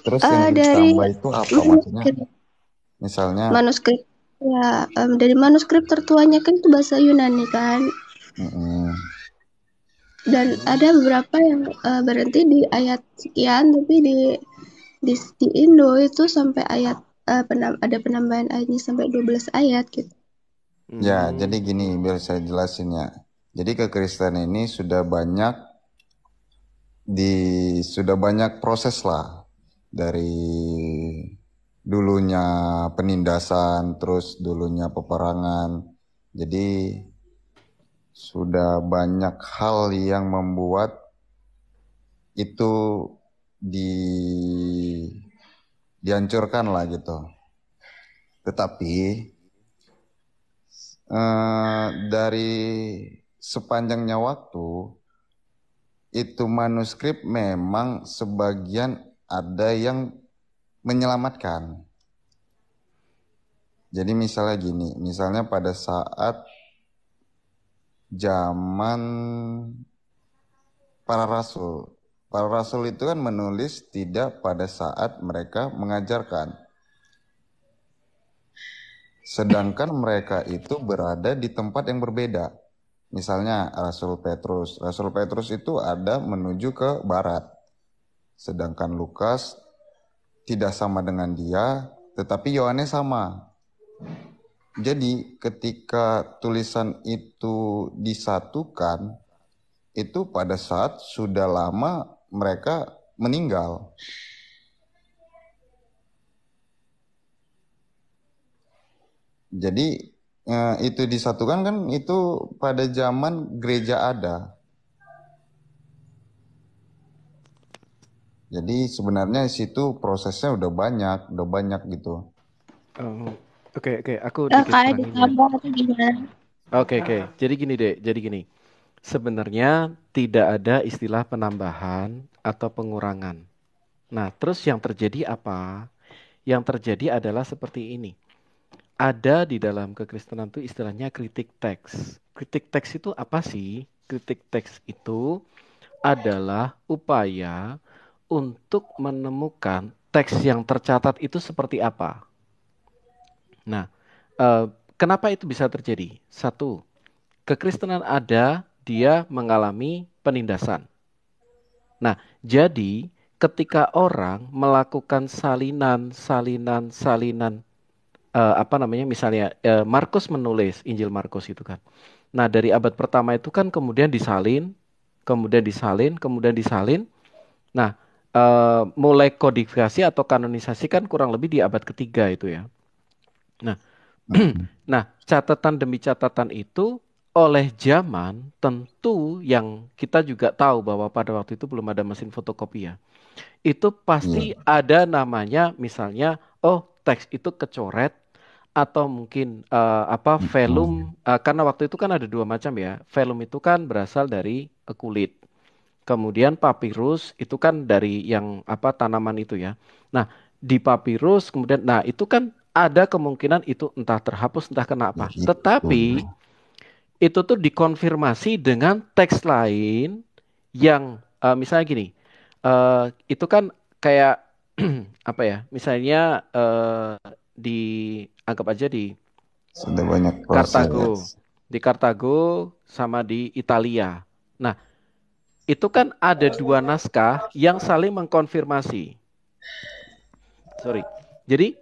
Terus yang Dari ditambah itu apa maksudnya? manuskrip. Misalnya, Manuskrip ya dari manuskrip tertuanya kan itu bahasa Yunani kan. Dan ada beberapa yang berhenti di ayat sekian, tapi di Di Indo itu sampai ayat ada penambahan ayatnya sampai 12 ayat gitu. Ya, jadi gini, biar saya jelasin ya. Jadi kekristenan ini sudah banyak proses lah, dari dulunya penindasan, terus dulunya peperangan. Jadi sudah banyak hal yang membuat itu dihancurkan lah gitu. Tetapi dari sepanjangnya waktu itu manuskrip memang sebagian ada yang menyelamatkan. Jadi misalnya gini, misalnya pada saat zaman para rasul itu kan menulis tidak pada saat mereka mengajarkan. Sedangkan mereka itu berada di tempat yang berbeda. Misalnya Rasul Petrus itu ada menuju ke barat. Sedangkan Lukas tidak sama dengan dia, tetapi Yohanes sama. Jadi ketika tulisan itu disatukan, itu pada saat sudah lama mereka meninggal. Jadi itu disatukan kan itu pada zaman gereja ada. Jadi sebenarnya di situ prosesnya udah banyak gitu. Oke, aku Nah, dikit kayak terangin ya. ditambah atau gimana? Oke. Jadi gini. Sebenarnya tidak ada istilah penambahan atau pengurangan. Nah, terus yang terjadi apa? Yang terjadi adalah seperti ini. Ada di dalam kekristenan itu istilahnya kritik teks. Kritik teks itu apa sih? Kritik teks itu adalah upaya untuk menemukan teks yang tercatat itu seperti apa. Nah, kenapa itu bisa terjadi? Satu, kekristenan ada, dia mengalami penindasan. Nah, jadi ketika orang melakukan salinan, misalnya Markus menulis Injil Markus itu kan. Nah, dari abad pertama itu kan kemudian disalin. Nah, mulai kodifikasi atau kanonisasi kan kurang lebih di abad ketiga itu ya. Nah, catatan demi catatan itu oleh zaman tentu yang kita juga tahu bahwa pada waktu itu belum ada mesin fotokopi ya. Itu pasti ada namanya misalnya, teks itu kecoret atau mungkin velum, karena waktu itu kan ada dua macam ya. Velum itu kan berasal dari kulit. Kemudian papirus itu kan dari yang tanaman itu ya. Nah, di papirus kemudian itu kan ada kemungkinan itu entah terhapus entah kenapa. Tetapi itu tuh dikonfirmasi dengan teks lain yang misalnya gini. Itu kan kayak misalnya dianggap aja di sudah banyak proses. Di Kartago sama di Italia. Nah, itu kan ada dua naskah yang saling mengkonfirmasi. Jadi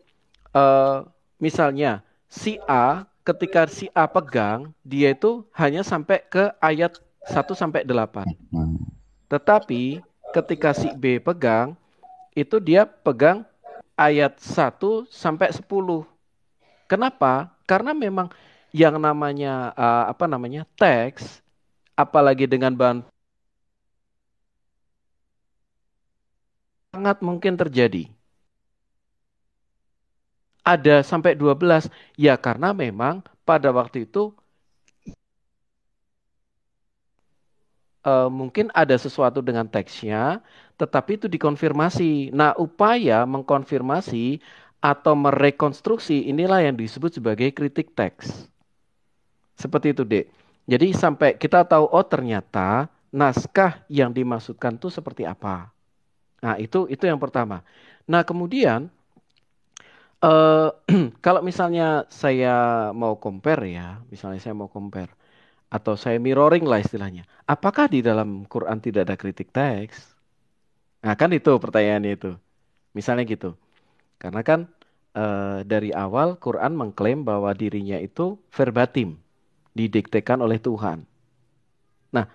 misalnya si A, ketika si A pegang, dia itu hanya sampai ke ayat 1 sampai 8. Tetapi ketika si B pegang, itu dia pegang ayat 1 sampai 10. Kenapa? Karena memang yang namanya teks, apalagi dengan bahan sangat mungkin terjadi. Ada sampai 12, ya karena memang pada waktu itu mungkin ada sesuatu dengan teksnya, tetapi itu dikonfirmasi. Nah, upaya mengkonfirmasi atau merekonstruksi inilah yang disebut sebagai kritik teks. Seperti itu, Dek. Jadi sampai kita tahu, ternyata naskah yang dimaksudkan itu seperti apa. Nah, itu yang pertama. Nah, kemudian kalau misalnya saya mau compare atau saya mirroring lah istilahnya. Apakah di dalam Quran tidak ada kritik teks? Nah, kan itu pertanyaannya itu. Misalnya gitu. Karena kan dari awal Quran mengklaim bahwa dirinya itu verbatim, didiktekan oleh Tuhan. Nah,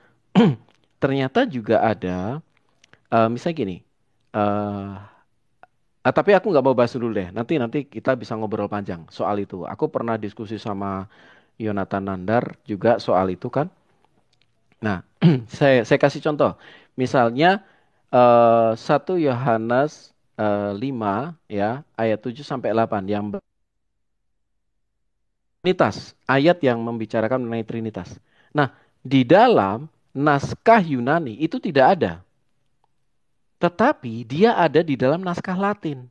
ternyata juga ada, misalnya gini, tapi aku nggak mau bahas dulu deh. Nanti kita bisa ngobrol panjang soal itu. Aku pernah diskusi sama Yonatan Nandar juga soal itu kan. Nah, saya kasih contoh. Misalnya 1 Yohanes 5 ya ayat 7 sampai 8 yang Trinitas, ayat yang membicarakan mengenai Trinitas. Nah, di dalam naskah Yunani itu tidak ada. Tetapi dia ada di dalam naskah Latin.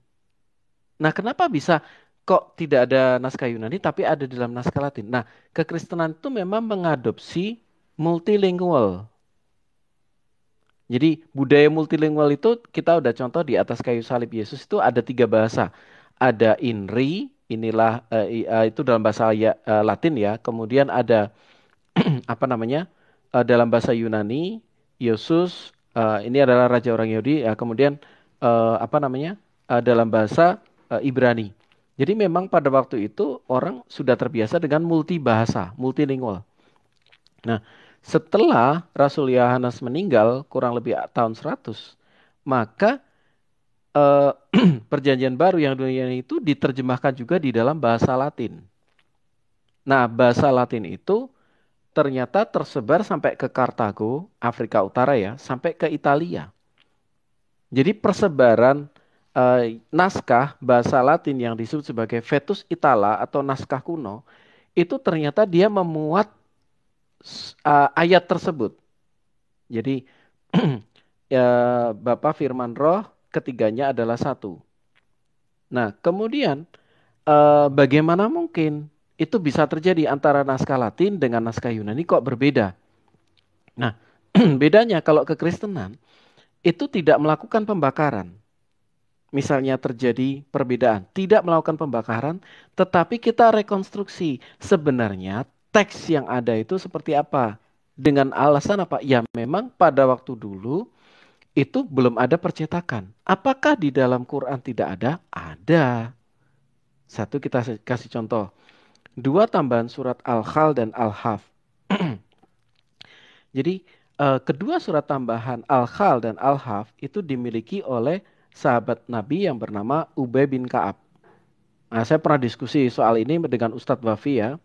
Nah, kenapa bisa kok tidak ada naskah Yunani tapi ada di dalam naskah Latin? Nah, kekristenan itu memang mengadopsi multilingual. Jadi budaya multilingual itu kita udah contoh di atas kayu salib Yesus itu ada 3 bahasa. Ada INRI, inilah itu dalam bahasa Latin ya. Kemudian ada apa namanya dalam bahasa Yunani, Yesus ini adalah raja orang Yahudi. Kemudian apa namanya dalam bahasa Ibrani. Jadi memang pada waktu itu orang sudah terbiasa dengan multi bahasa, multilingual. Nah, setelah Rasul Yohanes meninggal kurang lebih tahun 100, maka perjanjian baru yang dunia itu diterjemahkan juga di dalam bahasa Latin. Nah, bahasa Latin itu ternyata tersebar sampai ke Kartago, Afrika Utara ya, sampai ke Italia. Jadi persebaran naskah bahasa Latin yang disebut sebagai Vetus Itala atau naskah kuno, itu ternyata dia memuat ayat tersebut. Jadi ya, Bapa Firman Roh ketiganya adalah satu. Nah, kemudian bagaimana mungkin itu bisa terjadi antara naskah Latin dengan naskah Yunani kok berbeda? Nah, bedanya kalau kekristenan itu tidak melakukan pembakaran. Misalnya terjadi perbedaan, tidak melakukan pembakaran, tetapi kita rekonstruksi sebenarnya teks yang ada itu seperti apa. Dengan alasan apa? Ya memang pada waktu dulu itu belum ada percetakan. Apakah di dalam Quran tidak ada? Ada. Satu kita kasih contoh. 2 tambahan surat Al-Khal dan Al-Haf. Jadi kedua surat tambahan Al-Khal dan Al-Haf itu dimiliki oleh sahabat Nabi yang bernama Ubay bin Ka'ab. Nah, saya pernah diskusi soal ini dengan Ustadz Wafi ya.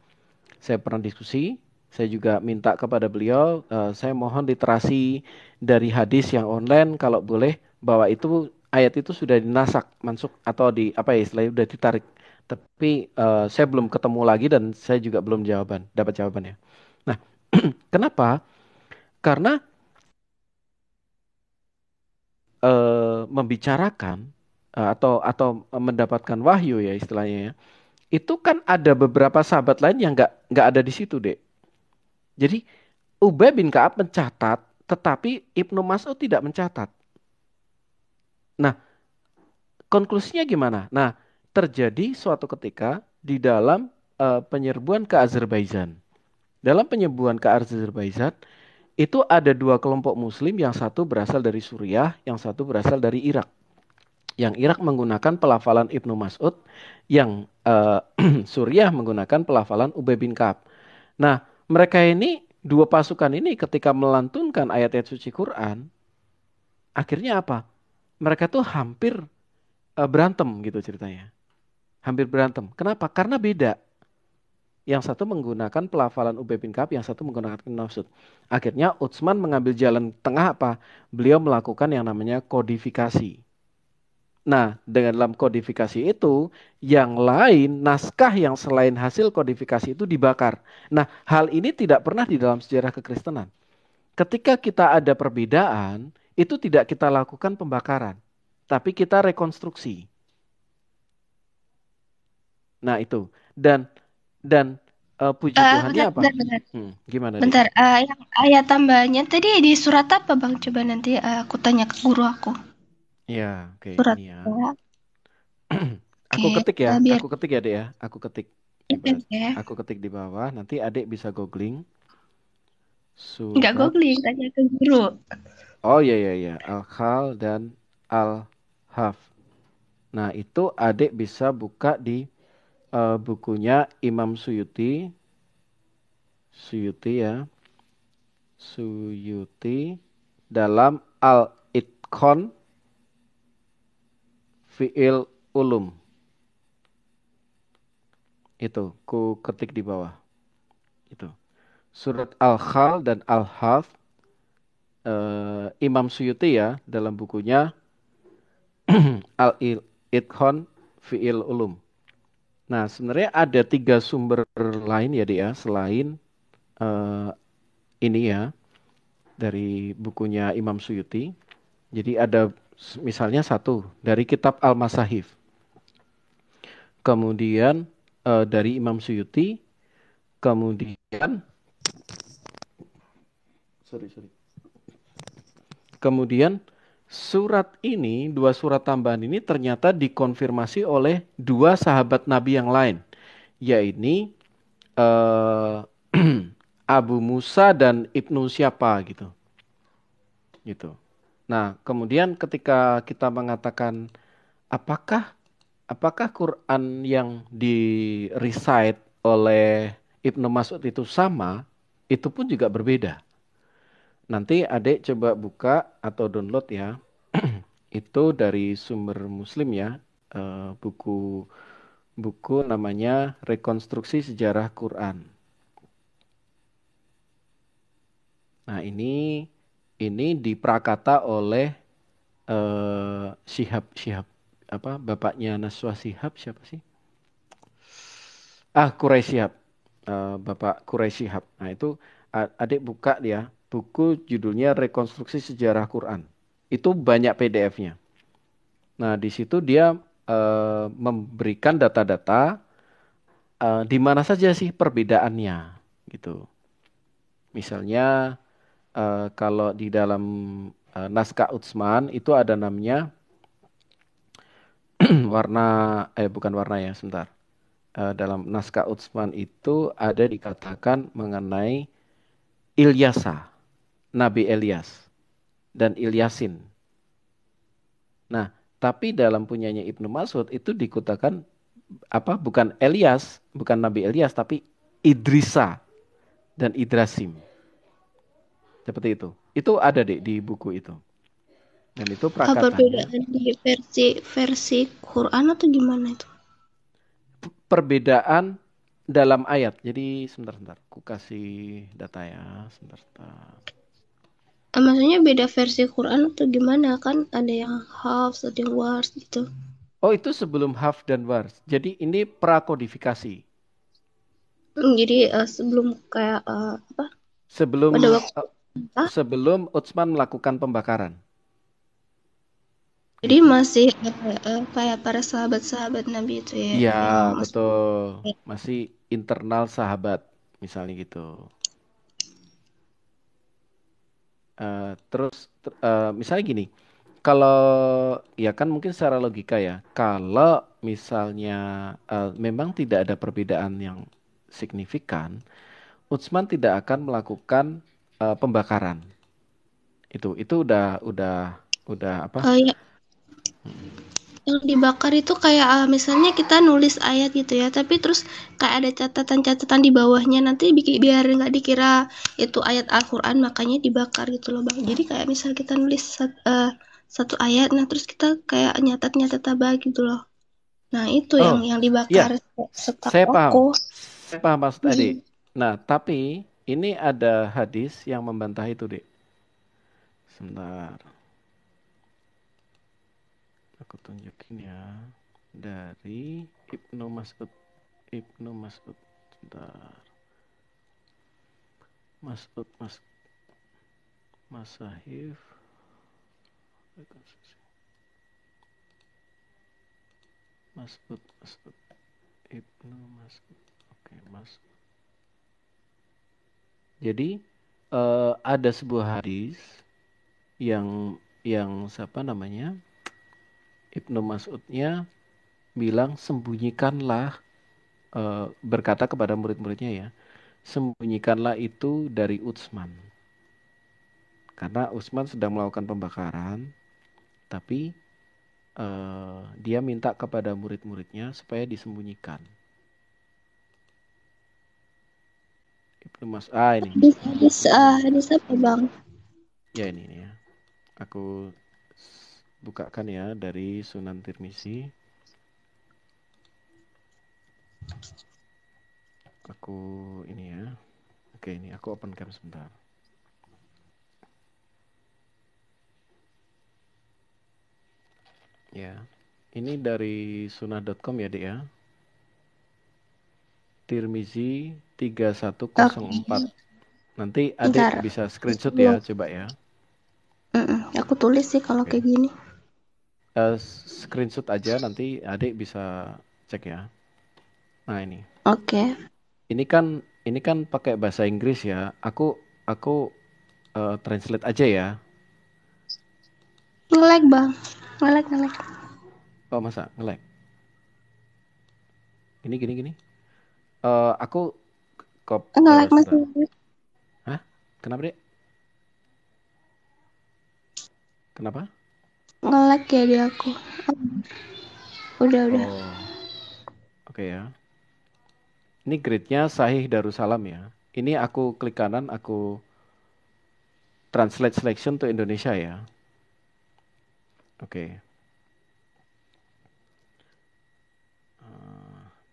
Saya pernah diskusi. Saya juga minta kepada beliau, saya mohon literasi dari hadis yang online kalau boleh bahwa itu ayat itu sudah dinasak, mansuk atau di apa ya istilahnya sudah ditarik. Tapi saya belum ketemu lagi dan saya juga belum dapat jawabannya. Nah, kenapa? Karena membicarakan atau mendapatkan wahyu ya istilahnya ya, itu kan ada beberapa sahabat lain yang nggak ada di situ dek. Jadi Ubay bin Ka'ab mencatat, tetapi Ibnu Mas'ud tidak mencatat. Nah, konklusinya gimana? Nah, terjadi suatu ketika di dalam penyerbuan ke Azerbaijan. Dalam penyerbuan ke Azerbaijan itu ada 2 kelompok Muslim, yang satu berasal dari Suriah, yang satu berasal dari Irak. Yang Irak menggunakan pelafalan Ibnu Mas'ud, yang Suriah menggunakan pelafalan Ubay bin Ka'ab. Nah, mereka ini 2 pasukan ini ketika melantunkan ayat-ayat suci Quran, akhirnya apa? Mereka tuh hampir berantem gitu ceritanya. Hampir berantem. Kenapa? Karena beda. Yang satu menggunakan pelafalan Ubay bin Ka'ab, yang satu menggunakan Ibnu Mas'ud. Akhirnya Utsman mengambil jalan tengah apa? Beliau melakukan yang namanya kodifikasi. Nah, dalam kodifikasi itu, yang lain, naskah yang selain hasil kodifikasi itu dibakar. Nah, hal ini tidak pernah di dalam sejarah kekristenan. Ketika kita ada perbedaan, itu tidak kita lakukan pembakaran, tapi kita rekonstruksi. Nah, itu. Dan puji Tuhannya apa? Bentar. Gimana? Bentar, yang ayat tambahannya tadi di surat apa Bang? Coba nanti aku tanya ke guru aku. Ya, oke. Surat Ini ya. ya. Aku ketik ya, biar... aku ketik ya Dek ya. Aku ketik. Okay. Aku ketik di bawah, nanti adik bisa googling. Enggak googling, tanya ke guru. Oh iya. Al-Khal dan Al-Haf. Nah, itu adik bisa buka di bukunya Imam Suyuti. Suyuti ya. Suyuti dalam Al-Itqan Fi'il Ulum. Itu, ku ketik di bawah. Itu. Surat Al-Khal dan Al-Hath Imam Suyuti ya dalam bukunya Al-Itqan Fi'il Ulum. Nah, sebenarnya ada 3 sumber lain ya, Dia, selain ini ya, dari bukunya Imam Suyuti. Jadi ada misalnya satu dari kitab Al-Masahif. Kemudian dari Imam Suyuti, kemudian kemudian surat ini, 2 surat tambahan ini ternyata dikonfirmasi oleh 2 sahabat Nabi yang lain, yaitu Abu Musa dan Ibnu siapa gitu. Gitu. Nah, kemudian ketika kita mengatakan apakah Quran yang di recite oleh Ibnu Mas'ud itu sama, itu pun juga berbeda. Nanti adik coba buka atau download ya. Itu dari sumber Muslim ya, buku namanya Rekonstruksi Sejarah Quran. Nah, ini diprakata oleh Syihab apa bapaknya Naswa Syihab siapa sih? Quraisy Syihab. Bapak Quraisy Syihab. Nah, itu adik buka dia, buku judulnya Rekonstruksi Sejarah Quran. Itu banyak PDF-nya. Nah, di situ dia memberikan data-data di mana saja sih perbedaannya gitu. Misalnya kalau di dalam naskah Utsman itu ada namanya bukan warna ya, sebentar. Dalam naskah Utsman itu ada dikatakan mengenai Ilyasa, Nabi Ilyas dan Ilyasin. Nah, tapi dalam punyanya Ibnu Mas'ud itu dikatakan bukan Ilyas, bukan Nabi Ilyas, tapi Idrisa dan Idrasim. Seperti itu. Itu ada di buku itu. Dan itu Apa prakatanya. perbedaan di versi Quran atau gimana itu? Perbedaan dalam ayat. Jadi sebentar. Aku kasih data ya. Sebentar. Maksudnya beda versi Quran atau gimana? Kan ada yang Hafs, ada yang Wars gitu. Oh, itu sebelum Hafs dan Wars. Jadi ini prakodifikasi. Jadi sebelum kayak Sebelum pada waktu sebelum Utsman melakukan pembakaran. Jadi Gitu. masih kayak para sahabat-sahabat Nabi itu ya. Iya, yang betul. Masih internal sahabat, misalnya gitu. Terus misalnya gini, kalau ya kan mungkin secara logika ya, kalau misalnya memang tidak ada perbedaan yang signifikan, Utsman tidak akan melakukan pembakaran. Itu udah apa? ya. Yang dibakar itu kayak misalnya kita nulis ayat gitu ya, tapi terus kayak ada catatan-catatan di bawahnya, nanti biar nggak dikira itu ayat Al-Quran, makanya dibakar gitu loh Bang. Jadi kayak misal kita nulis satu ayat, nah terus kita kayak nyatat apa gitu loh. Nah itu yang dibakar. Saya paham. Saya paham maksud adik. Nah, tapi ini ada hadis yang membantah itu, Dek. Sebentar. Aku tunjukin ya. Dari Ibnu Mas'ud. Sebentar. Masahif. Mas'ud. Ibnu Mas'ud. Oke, Mas'ud. Jadi ada sebuah hadis yang siapa namanya? Ibnu Mas'udnya bilang sembunyikanlah, berkata kepada murid-muridnya ya, sembunyikanlah itu dari Utsman. Karena Utsman sedang melakukan pembakaran, tapi dia minta kepada murid-muridnya supaya disembunyikan. Ini. Hadis apa bang? Ya ini ya. Aku bukakan ya dari Sunan Tirmizi. Aku ini ya. Oke, ini aku open cam sebentar. Ya. Ini dari sunah.com ya, Dek ya. Tirmizi 3104. Nanti Adik bisa screenshot ya, coba ya. Aku tulis sih kalau kayak gini. Screenshot aja, nanti Adik bisa cek ya. Nah ini. Oke. Ini kan pakai bahasa Inggris ya. Aku translate aja ya. Nge-lag bang, nge-lag. Oh masa nge-lag? Gini. Aku nge-lag masih. Hah? Kenapa Dek? Kenapa? Nge-lag ya di aku. Udah. Oke ya. Ini grade-nya Sahih Darussalam ya. Ini aku klik kanan, aku translate selection to Indonesia ya. Oke.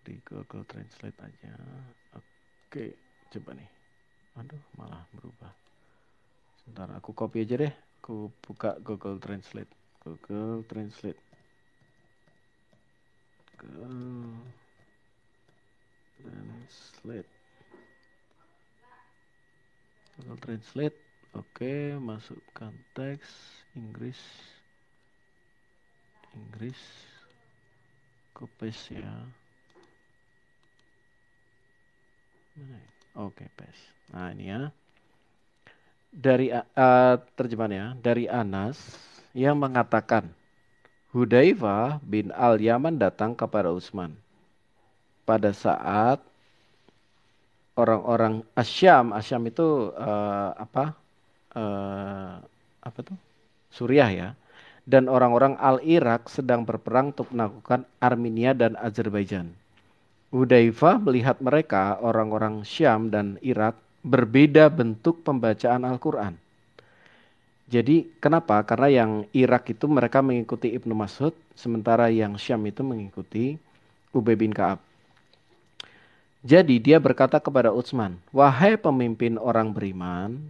Di Google Translate aja. Oke, coba nih. Aduh, malah berubah. Sebentar, aku copy aja deh. Aku buka Google Translate. Google Translate. Google Translate. Oke, masukkan teks Inggris. Paste ya. Oke, paste. Nah, ini ya. Dari terjemahan ya, dari Anas yang mengatakan Hudzaifah bin Al-Yaman datang kepada Utsman pada saat orang-orang Asyam itu apa tuh? Suriah ya. Dan orang-orang Al-Irak sedang berperang untuk menaklukkan Armenia dan Azerbaijan. Hudzaifah melihat mereka, orang-orang Syam dan Irak, berbeda bentuk pembacaan Al-Quran. Jadi kenapa? Karena yang Irak itu mereka mengikuti Ibnu Mas'ud, sementara yang Syam itu mengikuti Ubay bin Ka'ab. Jadi dia berkata kepada Utsman, wahai pemimpin orang beriman,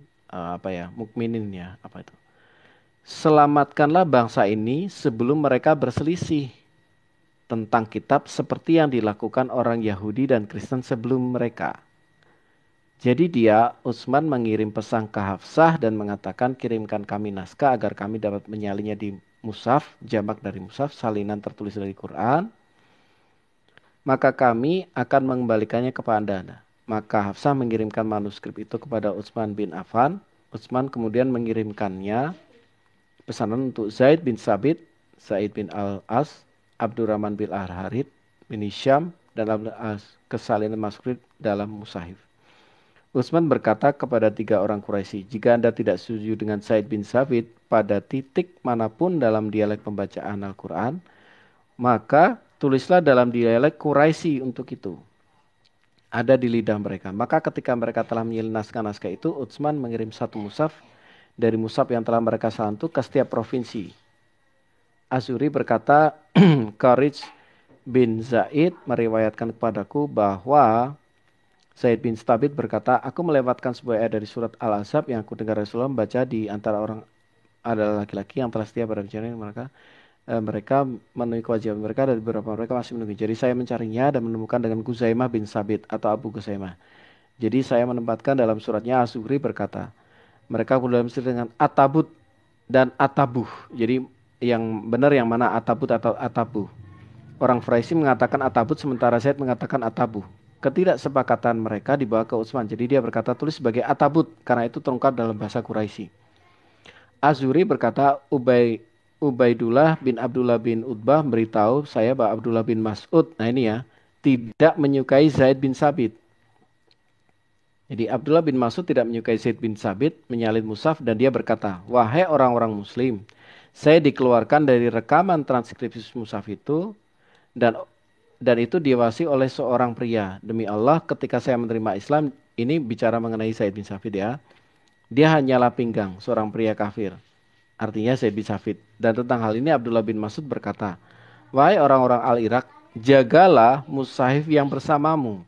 mukminin ya, selamatkanlah bangsa ini sebelum mereka berselisih tentang kitab seperti yang dilakukan orang Yahudi dan Kristen sebelum mereka. Jadi Utsman mengirim pesan ke Hafsah dan mengatakan kirimkan kami naskah agar kami dapat menyalinnya di mushaf, jamak dari mushaf, salinan tertulis dari Quran. Maka kami akan mengembalikannya kepada Anda. Maka Hafsah mengirimkan manuskrip itu kepada Utsman bin Affan. Utsman kemudian mengirimkannya pesanan untuk Zaid bin Sabit, Zaid bin Al-As, Abdurrahman bin Al-Harith bin Hisham, dan Al-As kesalinan manuskrip dalam mushaf. Utsman berkata kepada 3 orang Quraisy, jika Anda tidak setuju dengan Zaid bin Sabit pada titik manapun dalam dialek pembacaan Al-Quran, maka tulislah dalam dialek Quraisy untuk itu. Ada di lidah mereka. Maka ketika mereka telah menyalin naskah-naskah itu, Utsman mengirim 1 mushaf dari mushaf yang telah mereka santuk ke setiap provinsi. Azuri berkata, Qarij bin Zaid meriwayatkan kepadaku bahwa Zaid bin Sabit berkata, aku melewatkan sebuah ayat dari surat Al-Ahzab yang aku dengar Rasulullah membaca di antara orang adalah laki-laki yang telah setia pada rencana mereka memenuhi kewajiban mereka dan beberapa mereka masih menunggu. Jadi saya mencarinya dan menemukan dengan Guzaimah bin Sabit atau Abu Guzaimah. Jadi saya menempatkan dalam suratnya Azuri berkata, mereka dalam Mesir dengan Atabut dan Atabuh. Jadi yang benar yang mana Atabut atau Atabuh. Orang Quraisy mengatakan Atabut sementara Zaid mengatakan Atabuh. Ketidaksepakatan mereka dibawa ke Utsman. Jadi dia berkata tulis sebagai Atabut karena itu terungkap dalam bahasa Quraisy. Azuri berkata Ubaidullah bin Abdullah bin Utbah beritahu saya bahwa Abdullah bin Mas'ud, nah ini ya, tidak menyukai Zaid bin Sabit. Jadi Abdullah bin Mas'ud tidak menyukai Zaid bin Sabit, menyalin mushaf dan dia berkata, wahai orang-orang muslim, Saya dikeluarkan dari rekaman transkripsi mushaf itu dan itu diawasi oleh seorang pria. Demi Allah, ketika saya menerima Islam, ini bicara mengenai Said bin Safid ya. Dia hanyalah pinggang, seorang pria kafir. Artinya Said bin Safid. Dan tentang hal ini Abdullah bin Mas'ud berkata, wahai orang-orang Al-Irak, jagalah mushaf yang bersamamu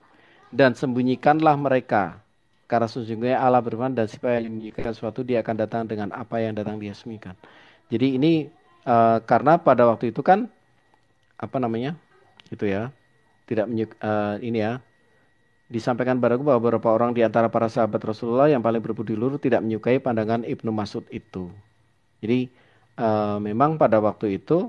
dan sembunyikanlah mereka. Karena sesungguhnya Allah berfirman, dan siapa yang menyembunyikan sesuatu dia akan datang dengan apa yang datang dia sembunyikan. Jadi ini karena pada waktu itu kan apa namanya itu ya tidak ini ya disampaikan padaku bahwa beberapa orang di antara para sahabat Rasulullah yang paling berbudi luhur tidak menyukai pandangan Ibnu Mas'ud itu. Jadi memang pada waktu itu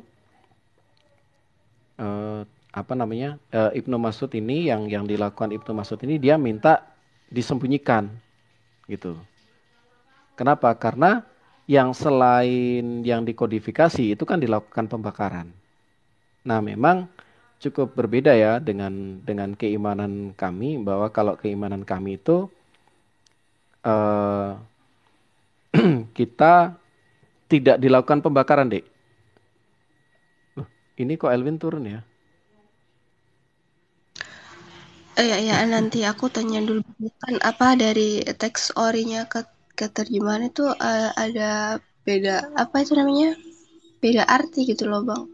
apa namanya Ibnu Mas'ud ini yang dilakukan Ibnu Mas'ud ini dia minta disembunyikan gitu. Kenapa? Karena yang selain yang dikodifikasi itu kan dilakukan pembakaran. Nah, memang cukup berbeda ya dengan keimanan kami, bahwa kalau keimanan kami itu kita tidak dilakukan pembakaran, Dek. Ini kok Elvin turun ya? Ya, nanti aku tanya dulu kan apa dari teks orinya ke terjemahan itu ada beda apa itu namanya? Beda arti gitu loh, Bang.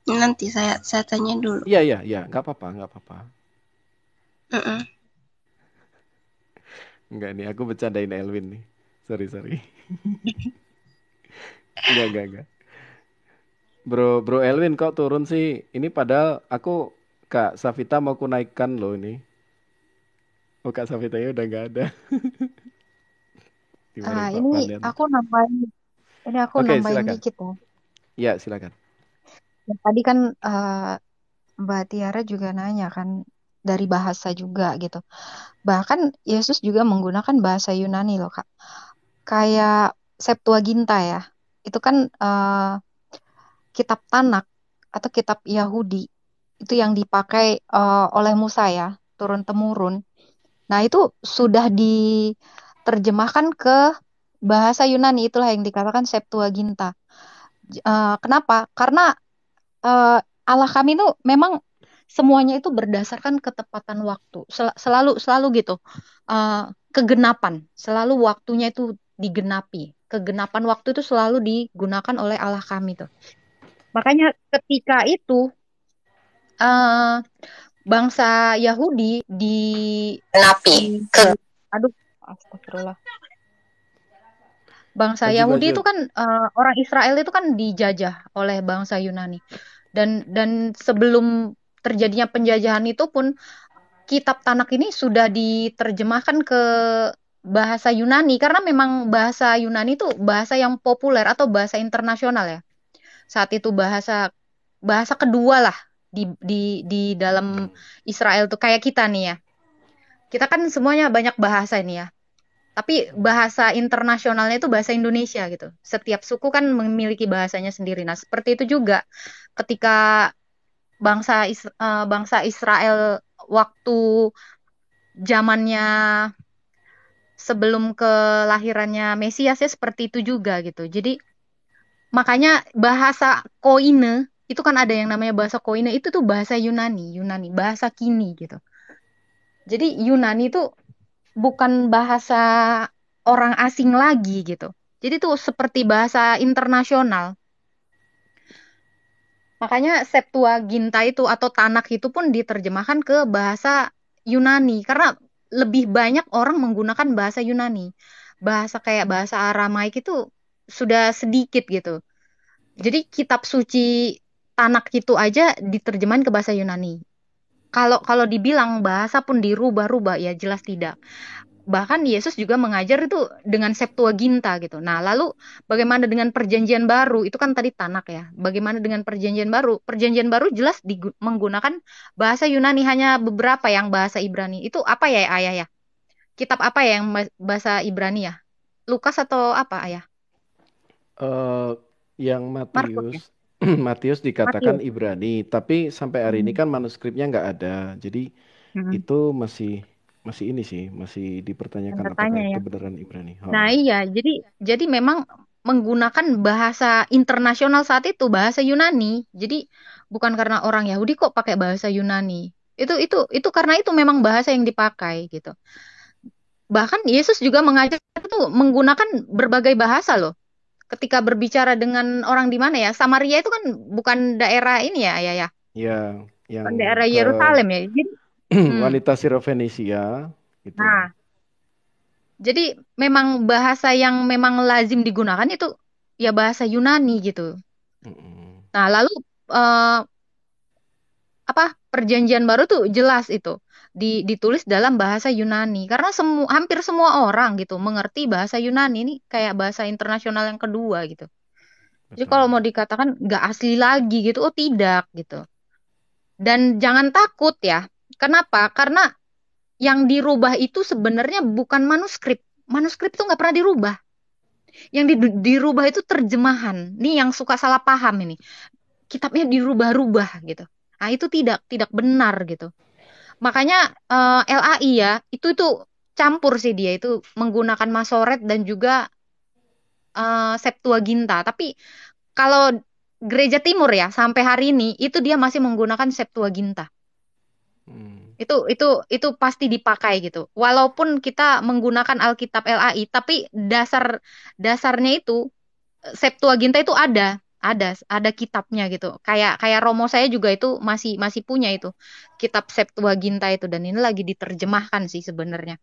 Nanti saya tanya dulu. Iya, nggak apa-apa. Enggak nih, aku bercandain Elvin nih. Sorry. Enggak. Bro Elvin kok turun sih? Ini padahal aku Kak Safita mau ku naikkan loh ini. Oh, Kak Safitanya udah nggak ada. Gimana Pak Ini Pandan? aku nambahin Silakan. dikit ya. Ya, silakan. Ya, tadi kan Mbak Tiara juga nanya kan dari bahasa juga gitu. Bahkan Yesus juga menggunakan bahasa Yunani loh, Kak. Kayak Septuaginta ya. Itu kan kitab Tanak atau kitab Yahudi. Itu yang dipakai oleh Musa ya, turun-temurun. Nah, itu sudah diterjemahkan ke bahasa Yunani, itulah yang dikatakan Septuaginta. Kenapa? Karena Allah kami itu memang semuanya itu berdasarkan ketepatan waktu. Selalu gitu. Kegenapan, selalu waktunya itu digenapi. Kegenapan waktu itu selalu digunakan oleh Allah kami tuh. Makanya ketika itu bangsa Yahudi astagfirullah. Bangsa Yahudi itu kan orang Israel itu kan dijajah oleh bangsa Yunani. Dan sebelum terjadinya penjajahan itu pun kitab Tanak ini sudah diterjemahkan ke bahasa Yunani karena memang bahasa Yunani itu bahasa yang populer atau bahasa internasional ya. Saat itu bahasa kedua lah di dalam Israel tuh kayak kita nih ya. Kita kan semuanya banyak bahasa ini ya. Tapi bahasa internasionalnya itu bahasa Indonesia gitu. Setiap suku kan memiliki bahasanya sendiri. Nah, seperti itu juga ketika bangsa Israel waktu zamannya sebelum kelahirannya Mesias ya seperti itu juga gitu. Jadi makanya bahasa Koine itu kan ada yang namanya bahasa Koine itu tuh bahasa Yunani, bahasa kini gitu. Jadi Yunani itu bukan bahasa orang asing lagi gitu. Jadi tuh seperti bahasa internasional. Makanya Septuaginta itu atau Tanak itu pun diterjemahkan ke bahasa Yunani karena lebih banyak orang menggunakan bahasa Yunani. Bahasa kayak bahasa Aramaik itu sudah sedikit gitu. Jadi kitab suci Tanak itu aja diterjemahkan ke bahasa Yunani. Kalau dibilang bahasa pun dirubah-rubah ya jelas tidak. Bahkan Yesus juga mengajar itu dengan Septuaginta gitu. Nah, lalu bagaimana dengan perjanjian baru? Itu kan tadi Tanak ya. Bagaimana dengan perjanjian baru? Perjanjian baru jelas menggunakan bahasa Yunani, hanya beberapa yang bahasa Ibrani. Itu apa ya Ayah ya? Kitab apa ya yang bahasa Ibrani ya? Lukas atau apa Ayah? Yang Matius. Matius dikatakan Ibrani, tapi sampai hari ini kan manuskripnya nggak ada. Jadi itu masih ini sih, masih dipertanyakan apakah itu beneran Ibrani. Nah iya, jadi memang menggunakan bahasa internasional saat itu, bahasa Yunani. Jadi bukan karena orang Yahudi kok pakai bahasa Yunani. Itu karena itu memang bahasa yang dipakai gitu. Bahkan Yesus juga mengajar itu menggunakan berbagai bahasa loh. Ketika berbicara dengan orang di mana ya? Samaria itu kan bukan daerah ini ya, ya. Ya, Bukan yang daerah ke Yerusalem ya. Jadi, wanita Sirofenisia gitu. nah, jadi memang bahasa yang memang lazim digunakan itu ya bahasa Yunani gitu. Nah, lalu Perjanjian Baru tuh jelas itu ditulis dalam bahasa Yunani karena hampir semua orang gitu mengerti bahasa Yunani, ini kayak bahasa internasional yang kedua gitu. Jadi kalau mau dikatakan nggak asli lagi gitu, oh tidak gitu. Dan jangan takut ya. Kenapa? Karena yang dirubah itu sebenarnya bukan manuskrip. Manuskrip itu nggak pernah dirubah. Yang dirubah itu terjemahan. Nih yang suka salah paham ini. Kitabnya dirubah-rubah gitu. Nah, itu tidak benar gitu. Makanya LAI ya, itu campur sih dia itu menggunakan Masoret dan juga Septuaginta. Tapi kalau Gereja Timur ya sampai hari ini itu dia masih menggunakan Septuaginta. Itu pasti dipakai gitu. Walaupun kita menggunakan Alkitab LAI, tapi dasarnya itu Septuaginta itu ada kitabnya gitu. Kayak Romo saya juga itu masih punya itu kitab Septuaginta itu, dan ini lagi diterjemahkan sih sebenarnya.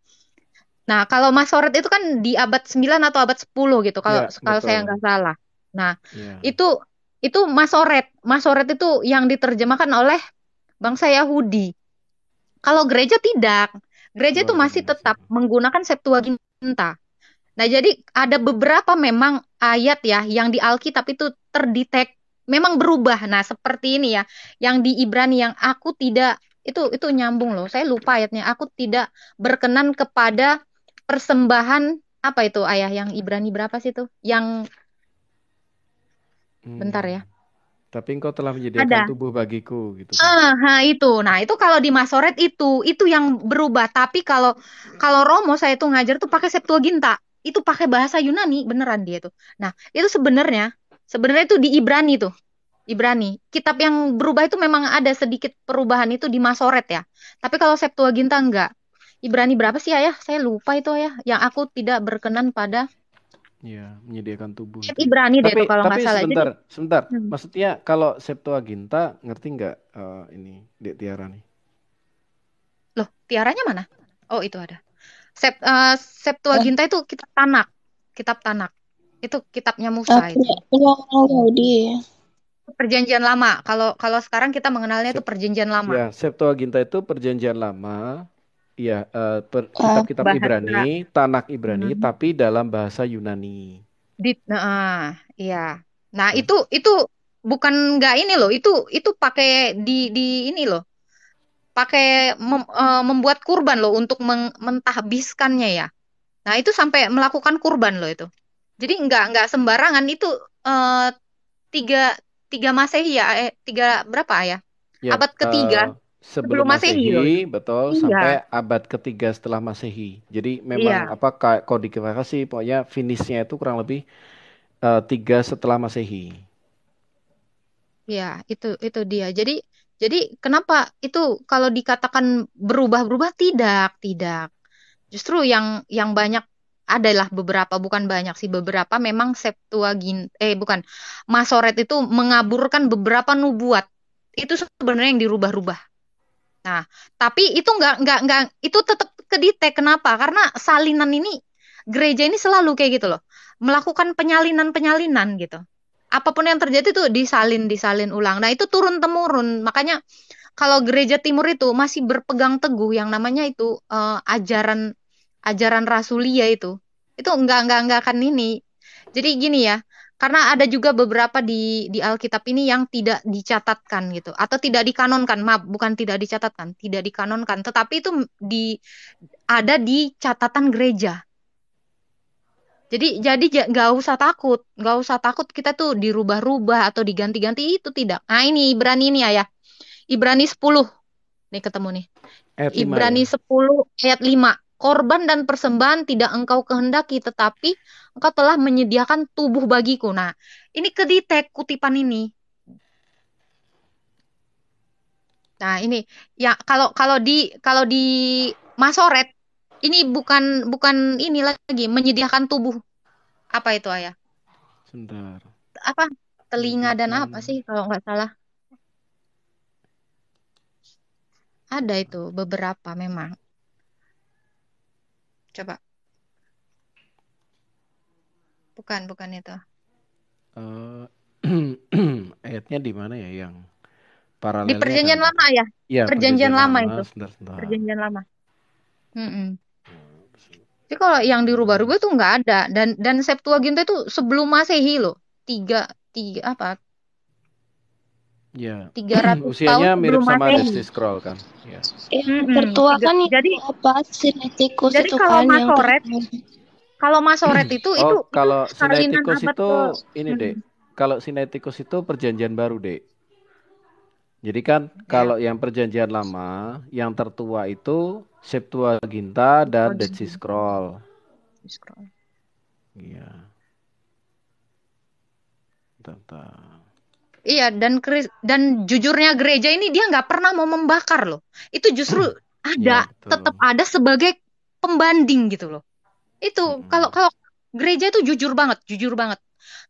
Nah, kalau Masoret itu kan di abad 9 atau abad 10 gitu kalau saya nggak salah. Nah, itu Masoret. Masoret itu yang diterjemahkan oleh bangsa Yahudi. Kalau gereja tidak. Gereja itu masih tetap menggunakan Septuaginta. Nah, jadi ada beberapa memang ayat ya yang di Alkitab itu terdetek memang berubah. Nah, seperti ini ya, yang di Ibrani yang aku tidak itu nyambung loh. Saya lupa ayatnya. Aku tidak berkenan kepada persembahan apa itu ayah yang Ibrani berapa sih itu? Yang bentar ya. Tapi engkau telah menyediakan tubuh bagiku gitu. Itu. Nah, itu kalau di Masoret itu yang berubah. Tapi kalau Romo saya itu ngajar tuh pakai Septuaginta. Itu pakai bahasa Yunani beneran dia tuh. Nah, itu sebenarnya itu di Ibrani tuh. Ibrani. Kitab yang berubah itu memang ada sedikit perubahan itu di Masoret ya. Tapi kalau Septuaginta enggak. Ibrani berapa sih ayah? Saya lupa itu ayah. Yang aku tidak berkenan pada menyediakan tubuh. Ibrani deh itu kalau nggak salah. Sebentar. Maksudnya kalau Septuaginta ngerti nggak ini Dek Tiara nih? Loh, Tiaranya mana? Oh, itu ada. Septuaginta itu kitab Tanak. Itu kitabnya Musa itu. Yahudi. Perjanjian Lama. Kalau sekarang kita mengenalnya itu Perjanjian Lama. Ya, Septuaginta itu Perjanjian Lama. Iya, kitab-kitab Ibrani, Tanak Ibrani, tapi dalam bahasa Yunani. Iya. Nah, itu bukan nggak ini loh. Itu pakai di ini loh. Pakai membuat kurban loh untuk mentahbiskannya ya. Nah, itu sampai melakukan kurban loh itu. Jadi nggak sembarangan itu 3 Masehi ya, 3 berapa ya? Abad ketiga. Sebelum Masehi, betul, sampai abad ketiga setelah Masehi. Jadi memang kodifikasi pokoknya finishnya itu kurang lebih 3 setelah Masehi. Ya, itu dia. Jadi kenapa itu kalau dikatakan berubah-berubah tidak. Justru yang banyak adalah beberapa, bukan banyak sih, beberapa memang Masoret itu mengaburkan beberapa nubuat. Itu sebenarnya yang dirubah-rubah. Nah, tapi itu enggak itu tetap kedetek. Kenapa? Karena salinan ini gereja ini selalu kayak gitu loh. Melakukan penyalinan gitu. Apapun yang terjadi itu disalin ulang. Nah, itu turun temurun. Makanya kalau gereja timur itu masih berpegang teguh yang namanya itu ajaran rasulia itu. Itu enggak akan ini. Jadi gini ya. Karena ada juga beberapa di Alkitab ini yang tidak dicatatkan gitu, atau tidak dikanonkan. Maaf, bukan tidak dicatatkan, tidak dikanonkan, tetapi itu ada di catatan gereja. Jadi nggak usah takut kita tuh dirubah-rubah atau diganti-ganti, itu tidak. Nah, ini Ibrani ini ayah. Ibrani 10. Nih ketemu nih. Ibrani 10 ayat 5. korban dan persembahan tidak engkau kehendaki, tetapi engkau telah menyediakan tubuh bagiku. Nah, ini kedetek kutipan ini. Nah, ini ya kalau di Masoret ini bukan ini lagi menyediakan tubuh. Apa itu, Ayah? Sebentar. Apa? Telinga dan Menyediakan. apa sih kalau nggak salah? Ada itu beberapa memang. Coba. Bukan itu. Eh, ayatnya di mana ya yang Di paralelnya kan? Perjanjian Lama ya? Iya, Perjanjian Lama itu. Sebentar. Perjanjian Lama. Tapi kalau yang dirubah-rubah tuh nggak ada, dan Septuaginta itu sebelum Masehi loh. tiga apa? Ya, 300 usianya tahun mirip sebelum sama Masehi. Dead Sea Scroll kan? Ya. Tertua kan itu Jadi Sinaiticus jadi itu kalau kan yang Masoret itu kalau salinan Sinaiticus abad itu ke ini Dek. Kalau Sinaiticus itu perjanjian baru Dek. Jadi kan kalau yang perjanjian lama, yang tertua itu Septuaginta dan Dead Sea Scroll. Iya. Iya, dan jujurnya gereja ini dia nggak pernah mau membakar loh. Itu justru tetap ada sebagai pembanding gitu loh. Itu kalau gereja itu jujur banget.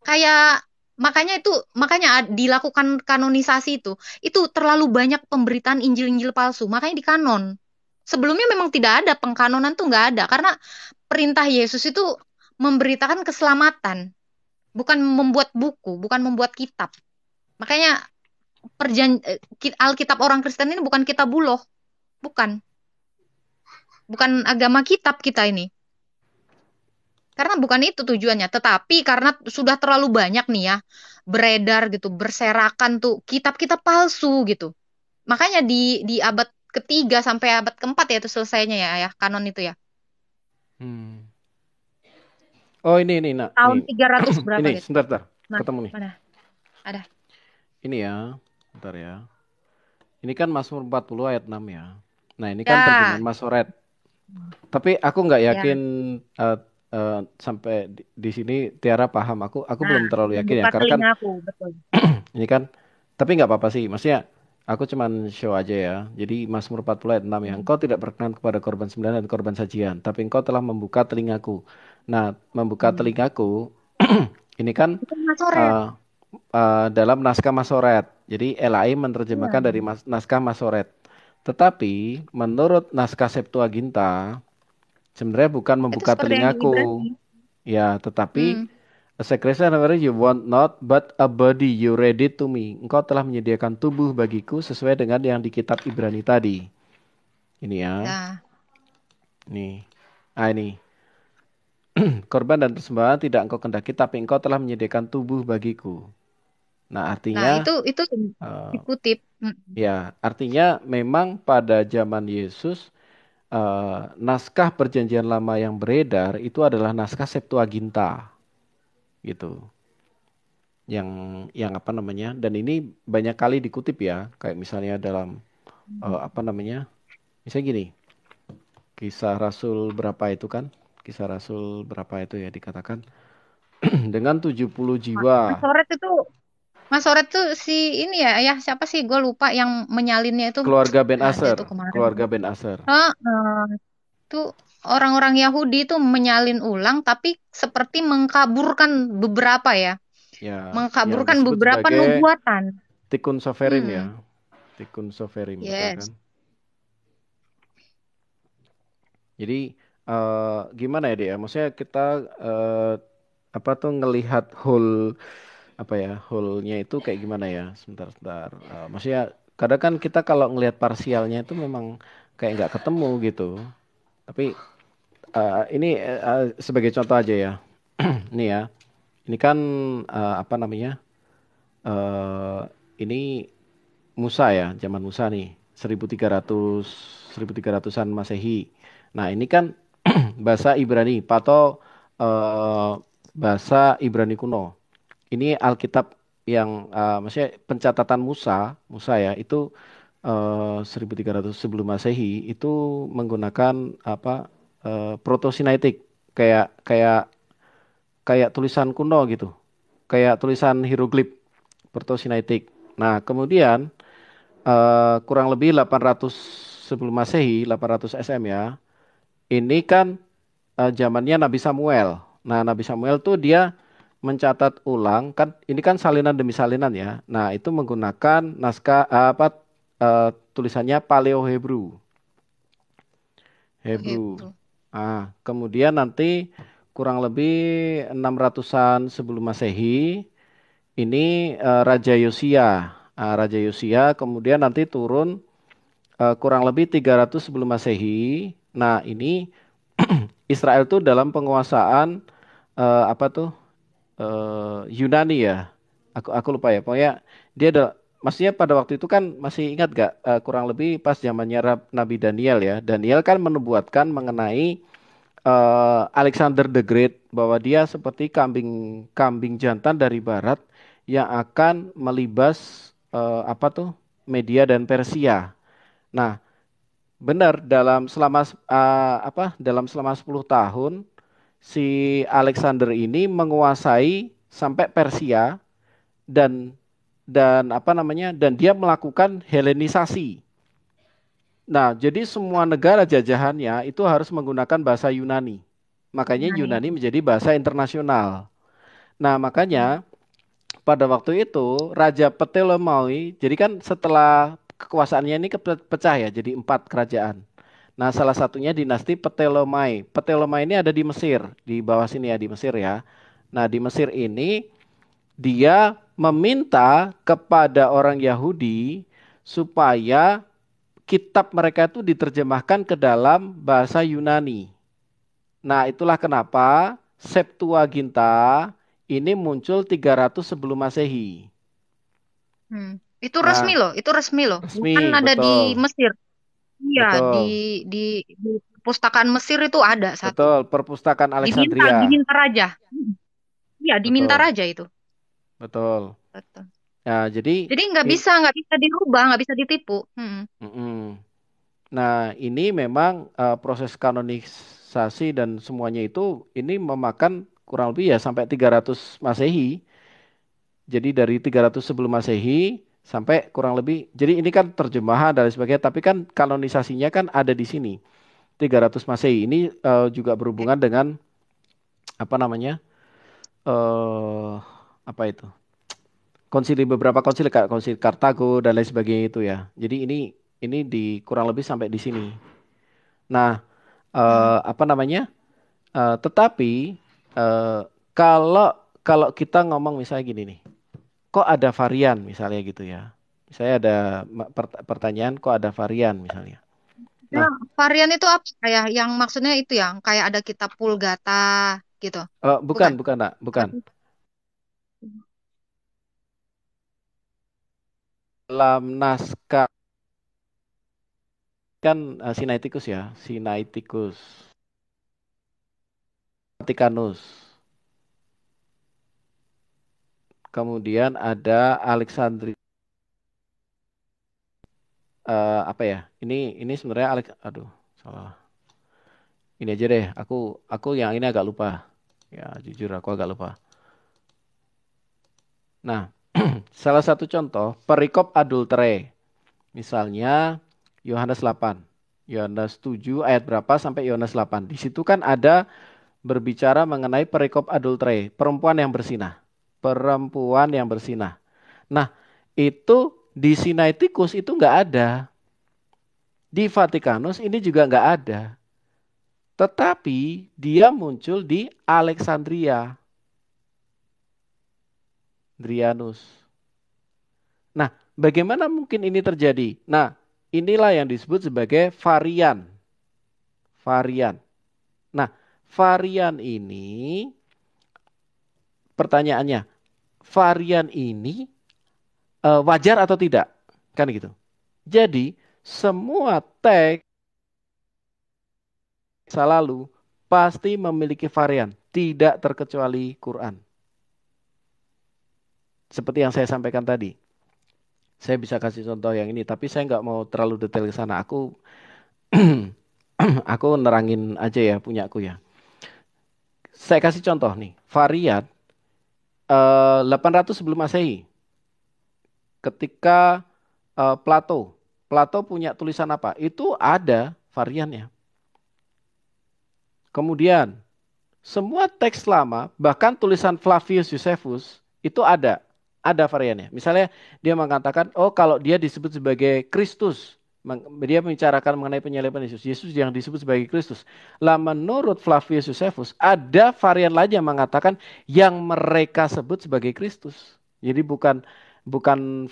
Kayak makanya dilakukan kanonisasi itu terlalu banyak pemberitaan Injil-Injil palsu, makanya dikanon. Sebelumnya memang tidak ada pengkanonan tuh, nggak ada, karena perintah Yesus itu memberitakan keselamatan, bukan membuat buku, bukan membuat kitab. Makanya Alkitab orang Kristen ini bukan kitab buloh, bukan agama kitab kita ini. Karena bukan itu tujuannya, tetapi karena sudah terlalu banyak nih ya beredar gitu, berserakan tuh kitab-kitab palsu gitu. Makanya di abad ketiga sampai abad keempat ya itu selesainya ya kanon itu ya. Oh ini nak. Tahun 300 berapa ini, gitu. Sebentar. Ketemu nih. Mana? Ada. Ini ya, bentar ya. Ini kan Mazmur 40 ayat 6 ya. Nah ini kan terjemahan Masoret. Tapi aku nggak yakin sampai di sini Tiara paham. Aku belum terlalu yakin ya. Karena kan betul. ini kan, tapi nggak apa-apa sih. Maksudnya aku cuman show aja ya. Jadi Mazmur 40 ayat 6 ya. Engkau tidak berkenan kepada korban sembelihan dan korban sajian, tapi engkau telah membuka telingaku. Nah, membuka telingaku ini kan dalam naskah Masoret. Jadi LAI menerjemahkan dari naskah Masoret. Tetapi menurut naskah Septuaginta sebenarnya bukan membuka telingaku. Ya, tetapi Secretion you want not but a body you ready to me. Engkau telah menyediakan tubuh bagiku sesuai dengan yang di kitab Ibrani tadi. Ini ya. Nih. Ini. Korban dan persembahan tidak engkau kehendaki, tapi engkau telah menyediakan tubuh bagiku. Nah, artinya itu dikutip. Ya, artinya memang pada zaman Yesus naskah perjanjian lama yang beredar itu adalah naskah Septuaginta. Gitu. Yang apa namanya? Dan ini banyak kali dikutip ya, kayak misalnya dalam misalnya gini. Kisah Rasul berapa itu kan? Kisah Rasul berapa itu ya dikatakan dengan 70 jiwa. Masoret tuh si ini ya siapa sih, gue lupa yang menyalinnya itu. Keluarga Ben Aser. Tuh orang-orang Yahudi itu menyalin ulang tapi seperti mengkaburkan beberapa ya. Mengkaburkan beberapa nubuatan. Tikun soverim ya. Tikun soverim kan. Jadi gimana ya dia? Maksudnya kita ngelihat whole-nya itu kayak gimana ya? Sebentar. Maksudnya kadang kan kita kalau ngelihat parsialnya itu memang kayak nggak ketemu gitu. Tapi ini sebagai contoh aja ya. Ini ya. Ini kan ini Musa ya, zaman Musa nih, 1300-an Masehi. Nah, ini kan bahasa Ibrani atau bahasa Ibrani kuno. Ini Alkitab yang maksudnya pencatatan Musa ya, itu 1300 sebelum Masehi itu menggunakan Proto-Sinaitik, kayak kayak kayak tulisan kuno gitu, kayak tulisan hieroglif Proto-Sinaitik. Nah, kemudian kurang lebih 800 sebelum Masehi, 800 SM ya. Ini kan zamannya Nabi Samuel. Nah, Nabi Samuel tuh dia mencatat ulang kan ini kan salinan demi salinan ya. Nah, itu menggunakan naskah tulisannya Paleo Hebrew. Hebrew. Hebrew. Kemudian nanti kurang lebih 600-an sebelum Masehi ini Raja Yosia. Raja Yosia kemudian nanti turun kurang lebih 300 sebelum Masehi. Nah, ini Israel tuh dalam penguasaan apa tuh Yunani ya. Aku lupa ya. Pokoknya dia ada maksudnya pada waktu itu kan masih ingat gak kurang lebih pas zamannya Nabi Daniel ya. Daniel kan menubuatkan mengenai Alexander the Great bahwa dia seperti kambing kambing jantan dari barat yang akan melibas apa tuh Media dan Persia. Nah, benar dalam selama 10 tahun si Alexander ini menguasai sampai Persia dan apa namanya dan dia melakukan Helenisasi. Nah, jadi semua negara jajahannya itu harus menggunakan bahasa Yunani. Makanya Yunani. Yunani menjadi bahasa internasional. Nah, makanya pada waktu itu Raja Ptolemai, jadi kan setelah kekuasaannya ini pecah ya, jadi 4 kerajaan. Nah, salah satunya dinasti Ptolemai. Ptolemai ini ada di Mesir, di bawah sini ya, di Mesir ya. Nah, di Mesir ini dia meminta kepada orang Yahudi supaya kitab mereka itu diterjemahkan ke dalam bahasa Yunani. Nah, itulah kenapa Septuaginta ini muncul 300 sebelum Masehi. Itu Nah, resmi loh. Bukan resmi, ada di betul. Mesir. Iya, Betul. di perpustakaan Mesir itu ada satu. Betul, perpustakaan Diminta Alexandria. raja. Iya, diminta Betul. raja itu. Betul. Betul. Nah, jadi Jadi nggak bisa dirubah, nggak bisa ditipu. Nah, ini memang proses kanonisasi dan semuanya itu ini memakan kurang lebih ya sampai 300 Masehi. Jadi dari 300 sebelum Masehi sampai kurang lebih. Jadi ini kan terjemahan dan lain sebagainya, tapi kan kanonisasinya kan ada di sini. 300 Masehi ini juga berhubungan dengan apa namanya? Apa itu? Beberapa konsili kayak konsili Kartago dan lain sebagainya itu ya. Jadi ini di kurang lebih sampai di sini. Nah, apa namanya? Tetapi kalau kalau kita ngomong misalnya gini nih, kok ada varian misalnya gitu ya. Misalnya ada pertanyaan, kok ada varian misalnya. Ya, Nah, varian itu apa? Kayak yang maksudnya itu yang kayak ada kitab Pulgata gitu. bukan, Bukan. Nak, bukan. Dalam naskah kan Sinaiticus ya, Sinaiticus, Vaticanus. Kemudian ada Alexandri apa ya? Ini sebenarnya aduh, salah. Ini aja deh, aku yang ini agak lupa. Ya, jujur aku agak lupa. Nah, salah satu contoh perikop adultere. Misalnya Yohanes 8. Yohanes 7 ayat berapa sampai Yohanes 8. Di situ kan ada berbicara mengenai perikop adultere, perempuan yang bersinah. Perempuan yang bersinah. Nah, itu di Sinaiticus itu nggak ada. Di Vatikanus ini juga nggak ada. Tetapi dia muncul di Alexandria. Adrianus. Nah, bagaimana mungkin ini terjadi? Nah, inilah yang disebut sebagai varian. Varian. Nah, varian ini pertanyaannya, varian ini wajar atau tidak? Kan gitu. Jadi, semua teks masa lalu pasti memiliki varian, tidak terkecuali Quran. Seperti yang saya sampaikan tadi. Saya bisa kasih contoh yang ini, tapi saya nggak mau terlalu detail ke sana. Aku Aku nerangin aja ya punya aku ya. Saya kasih contoh nih, varian 800 sebelum Masehi. Ketika Plato, Plato punya tulisan apa? Itu ada variannya. Kemudian semua teks lama, bahkan tulisan Flavius Josephus itu ada variannya. Misalnya dia mengatakan, oh kalau dia disebut sebagai Kristus, dia membicarakan mengenai penyaliban Yesus, Yesus yang disebut sebagai Kristus. Lah menurut Flavius Josephus ada varian lain yang mengatakan yang mereka sebut sebagai Kristus. Jadi bukan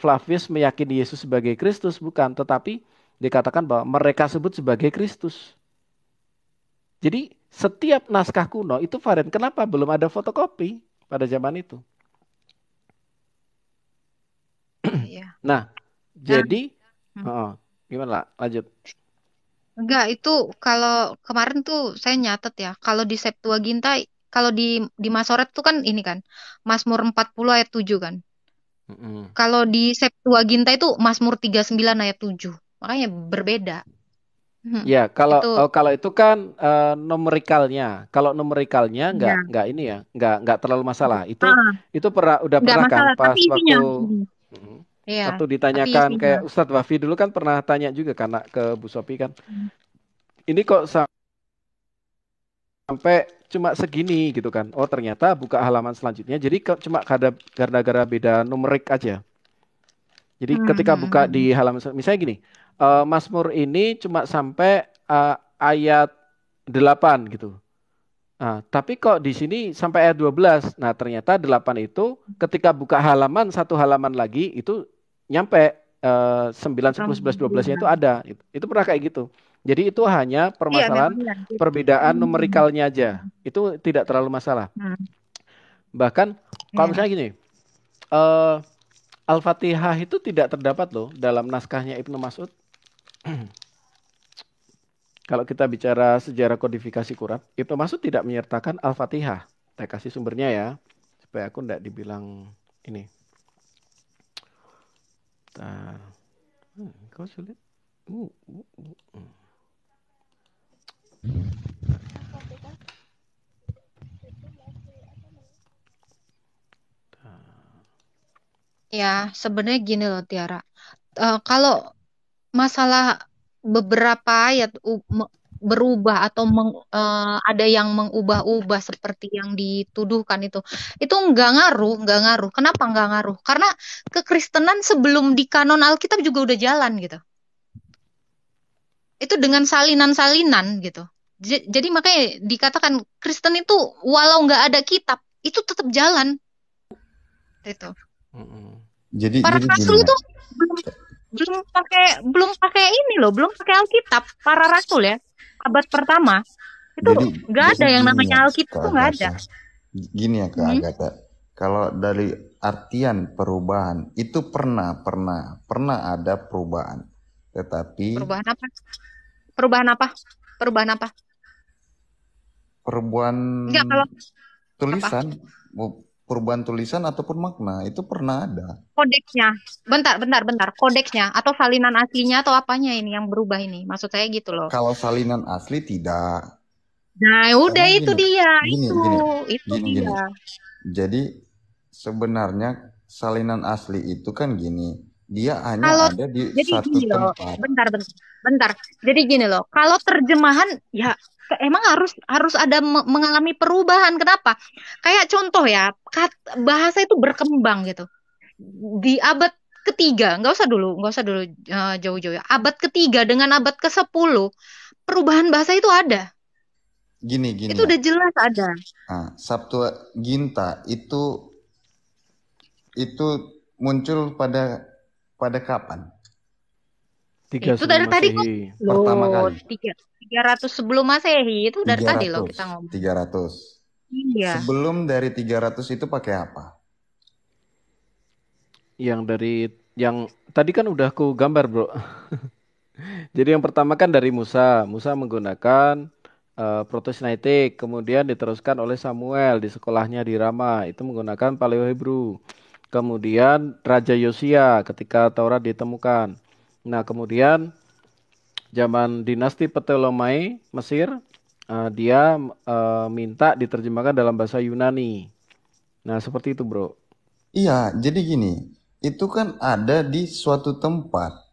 Flavius meyakini Yesus sebagai Kristus, bukan, tetapi dikatakan bahwa mereka sebut sebagai Kristus. Jadi setiap naskah kuno itu varian. Kenapa belum ada fotokopi pada zaman itu? Iya. Nah, Nah, jadi gimana lah? Lanjut. enggak, itu kalau kemarin tuh saya nyatet ya, kalau di Septuaginta, kalau di Masoret tuh kan ini kan, Mazmur 40 ayat 7 kan. Kalau di Septuaginta itu Mazmur 39 ayat 7. Makanya berbeda. Ya, kalau Itu kalau itu kan numerikalnya. Kalau numerikalnya ya. nggak ini ya, nggak terlalu masalah. Itu udah Nggak pernah kan masalah, pas tapi isinya. Iya, waktu tapi ditanyakan isinya. kayak Ustadz Wafi dulu kan pernah tanya juga karena ke Bu Sopi kan. Ini kok sampai cuma segini gitu kan. Oh, ternyata buka halaman selanjutnya. Jadi cuma gara-gara beda numerik aja. Jadi ketika buka di halaman misalnya gini, Mazmur ini cuma sampai ayat 8 gitu. Nah, tapi kok di sini sampai ayat 12. Nah, ternyata 8 itu ketika buka satu halaman lagi itu nyampe 9, 10, 11, 12-nya itu ada. Itu pernah kayak gitu. Jadi itu hanya permasalahan perbedaan numerikalnya aja. Itu tidak terlalu masalah. Bahkan kalau misalnya gini, Al-Fatihah itu tidak terdapat loh dalam naskahnya Ibnu Mas'ud. Kalau kita bicara sejarah kodifikasi Quran, Ibnu Mas'ud tidak menyertakan Al-Fatihah. Saya kasih sumbernya ya, supaya aku tidak dibilang ini. Kau sulit? Ya, sebenarnya gini loh Tiara. Kalau masalah beberapa ayat berubah atau ada yang mengubah-ubah seperti yang dituduhkan itu nggak ngaruh. Kenapa nggak ngaruh? Karena kekristenan sebelum di kanon Alkitab juga udah jalan gitu. Itu dengan salinan-salinan gitu. Jadi makanya dikatakan Kristen itu walau nggak ada kitab itu tetap jalan. Itu. Jadi Para rasul gini itu belum pakai ini loh, belum pakai Alkitab. Para rasul ya, abad pertama itu nggak ada yang namanya Alkitab, itu nggak ada. Gini ya Kak Agatha, kalau dari artian perubahan itu pernah ada perubahan, tetapi perubahan apa? Enggak, kalau tulisan, perubahan tulisan ataupun makna itu pernah ada. Kodeksnya, bentar, kodeksnya atau salinan aslinya atau apanya ini yang berubah ini? Maksud saya gitu loh. Kalau salinan asli tidak. Nah, udah itu dia. Gini. Jadi sebenarnya salinan asli itu kan gini, dia hanya ada di satu tempat. Bentar. Jadi gini loh, kalau terjemahan ya emang harus ada mengalami perubahan. Kenapa? Kayak contoh ya, bahasa itu berkembang gitu. Di abad ketiga, nggak usah dulu jauh-jauh ya. Abad ketiga dengan abad ke-10, perubahan bahasa itu ada. Gini. Itu udah jelas ada. Nah, Septuaginta itu muncul pada kapan? Itu dari tadi kok. Pertama kali. 300 sebelum Masehi itu dari tadi loh kita ngomong. 300. Iya. Sebelum dari 300 itu pakai apa? Yang tadi kan udah aku gambar, Bro. Jadi yang pertama kan dari Musa. Musa menggunakan Proto-Sinaitik, kemudian diteruskan oleh Samuel di sekolahnya di Rama, itu menggunakan Paleo-Hebrew. Kemudian Raja Yosia ketika Taurat ditemukan. Nah, kemudian Zaman dinasti Ptolemai Mesir, dia minta diterjemahkan dalam bahasa Yunani. Nah, seperti itu, bro. Iya, jadi gini, itu kan ada di suatu tempat.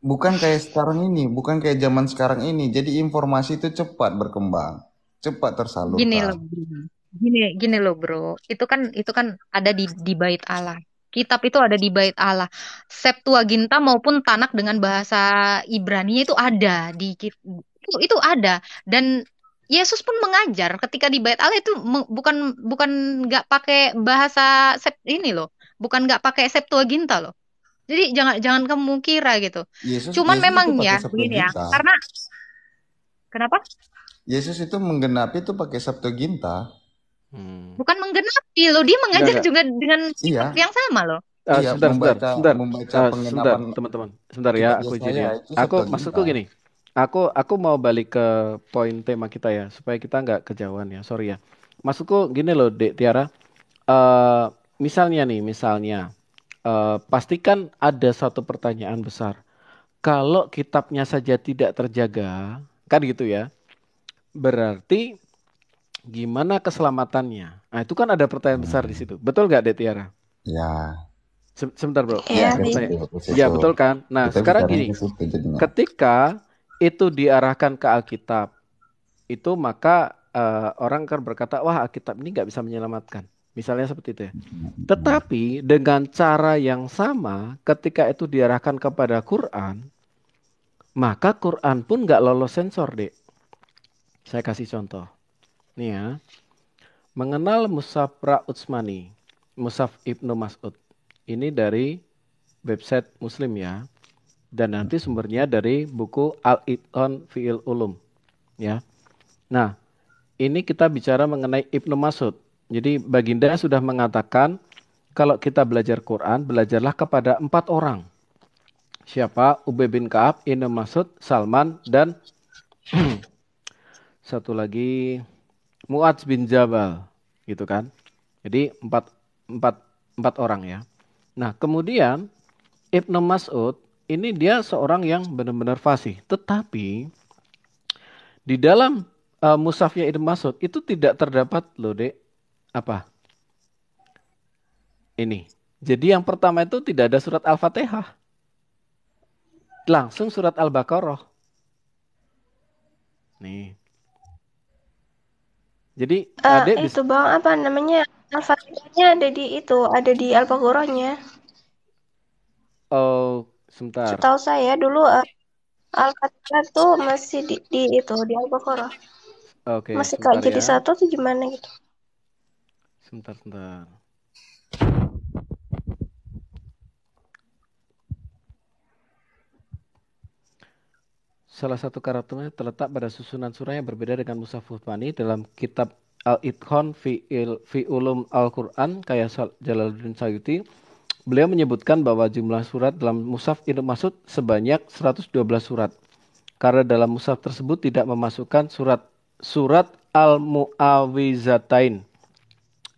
Bukan kayak sekarang ini, bukan kayak zaman sekarang ini. Jadi informasi itu cepat berkembang, cepat Gini tersalurkan. loh, bro. Gini loh, bro. Itu kan ada di bait Allah. Kitab itu ada di bait Allah. Septuaginta maupun Tanak dengan bahasa Ibrani itu ada itu ada, dan Yesus pun mengajar ketika di bait Allah itu bukan bukan nggak pakai bahasa ini loh. Bukan nggak pakai Septuaginta loh. Jadi jangan jangan kamu kira gitu. Yesus Cuman Yesus itu memang pakai ya begini ya. Septuaginta. Karena kenapa? Yesus itu menggenapi itu pakai Septuaginta. Bukan menggenapi loh, dia mengajar Enggak. juga dengan Iya. kitab yang sama loh. Iya, Sebentar, membaca sebentar, pengenapan teman-teman. Sebentar kitab ya, aku izin ya. Yesaya itu Maksudku Septuaginta. gini. Aku mau balik ke poin tema kita ya, supaya kita nggak kejauhan ya. Sorry ya. Maksudku gini loh, Dek Tiara. Misalnya nih, pastikan ada satu pertanyaan besar. Kalau kitabnya saja tidak terjaga, kan gitu ya. Berarti gimana keselamatannya? Nah, itu kan ada pertanyaan besar di situ. Betul nggak, Dek Tiara? Ya. Sebentar, bro. Iya, Ya, betul kan? Nah, Kita sekarang bicara gini. ke situ jadinya. Ketika itu diarahkan ke Alkitab, itu maka orang akan berkata, wah, Alkitab ini nggak bisa menyelamatkan. Misalnya seperti itu ya. Tetapi dengan cara yang sama, ketika itu diarahkan kepada Quran, maka Quran pun nggak lolos sensor, Dek. Saya kasih contoh. Nih ya. Mengenal Mushaf Utsmani, Mushaf Ibnu Mas'ud. Ini dari website Muslim ya. Dan nanti sumbernya dari buku Al-Itqan Fi'il Ulum. Ya. Nah, ini kita bicara mengenai Ibnu Mas'ud. Jadi Baginda sudah mengatakan, kalau kita belajar Quran, belajarlah kepada 4 orang. Siapa? Ubay bin Ka'ab, Ibnu Mas'ud, Salman, dan satu lagi Mu'adz bin Jabal. Gitu kan. Jadi empat orang ya. Nah, kemudian Ibnu Mas'ud ini dia seorang yang benar-benar fasih. Tetapi di dalam mushafnya Ibnu Mas'ud itu tidak terdapat loh, Dek. Apa? Ini. Jadi yang pertama itu tidak ada surat Al-Fatihah. Langsung surat Al-Baqarah. Nih. Jadi Adek itu Bang, apa namanya? Al-Fatihahnya ada di Al-Baqarahnya. Oh, sebentar. Setahu saya dulu Al-Fatihah tuh masih di Al-Baqarah. Oke, masih sebentar jadi ya. satu atau gimana gitu? Sebentar. Salah satu karakternya terletak pada susunan surah yang berbeda dengan Mushaf Utsmani dalam kitab Al-Itqan fi Ulum Al-Quran kayak Jalaluddin Sayuti. Beliau menyebutkan bahwa jumlah surat dalam Mushaf Ibnu Mas'ud sebanyak 112 surat. Karena dalam mushaf tersebut tidak memasukkan surat Al-Mu'awizatain,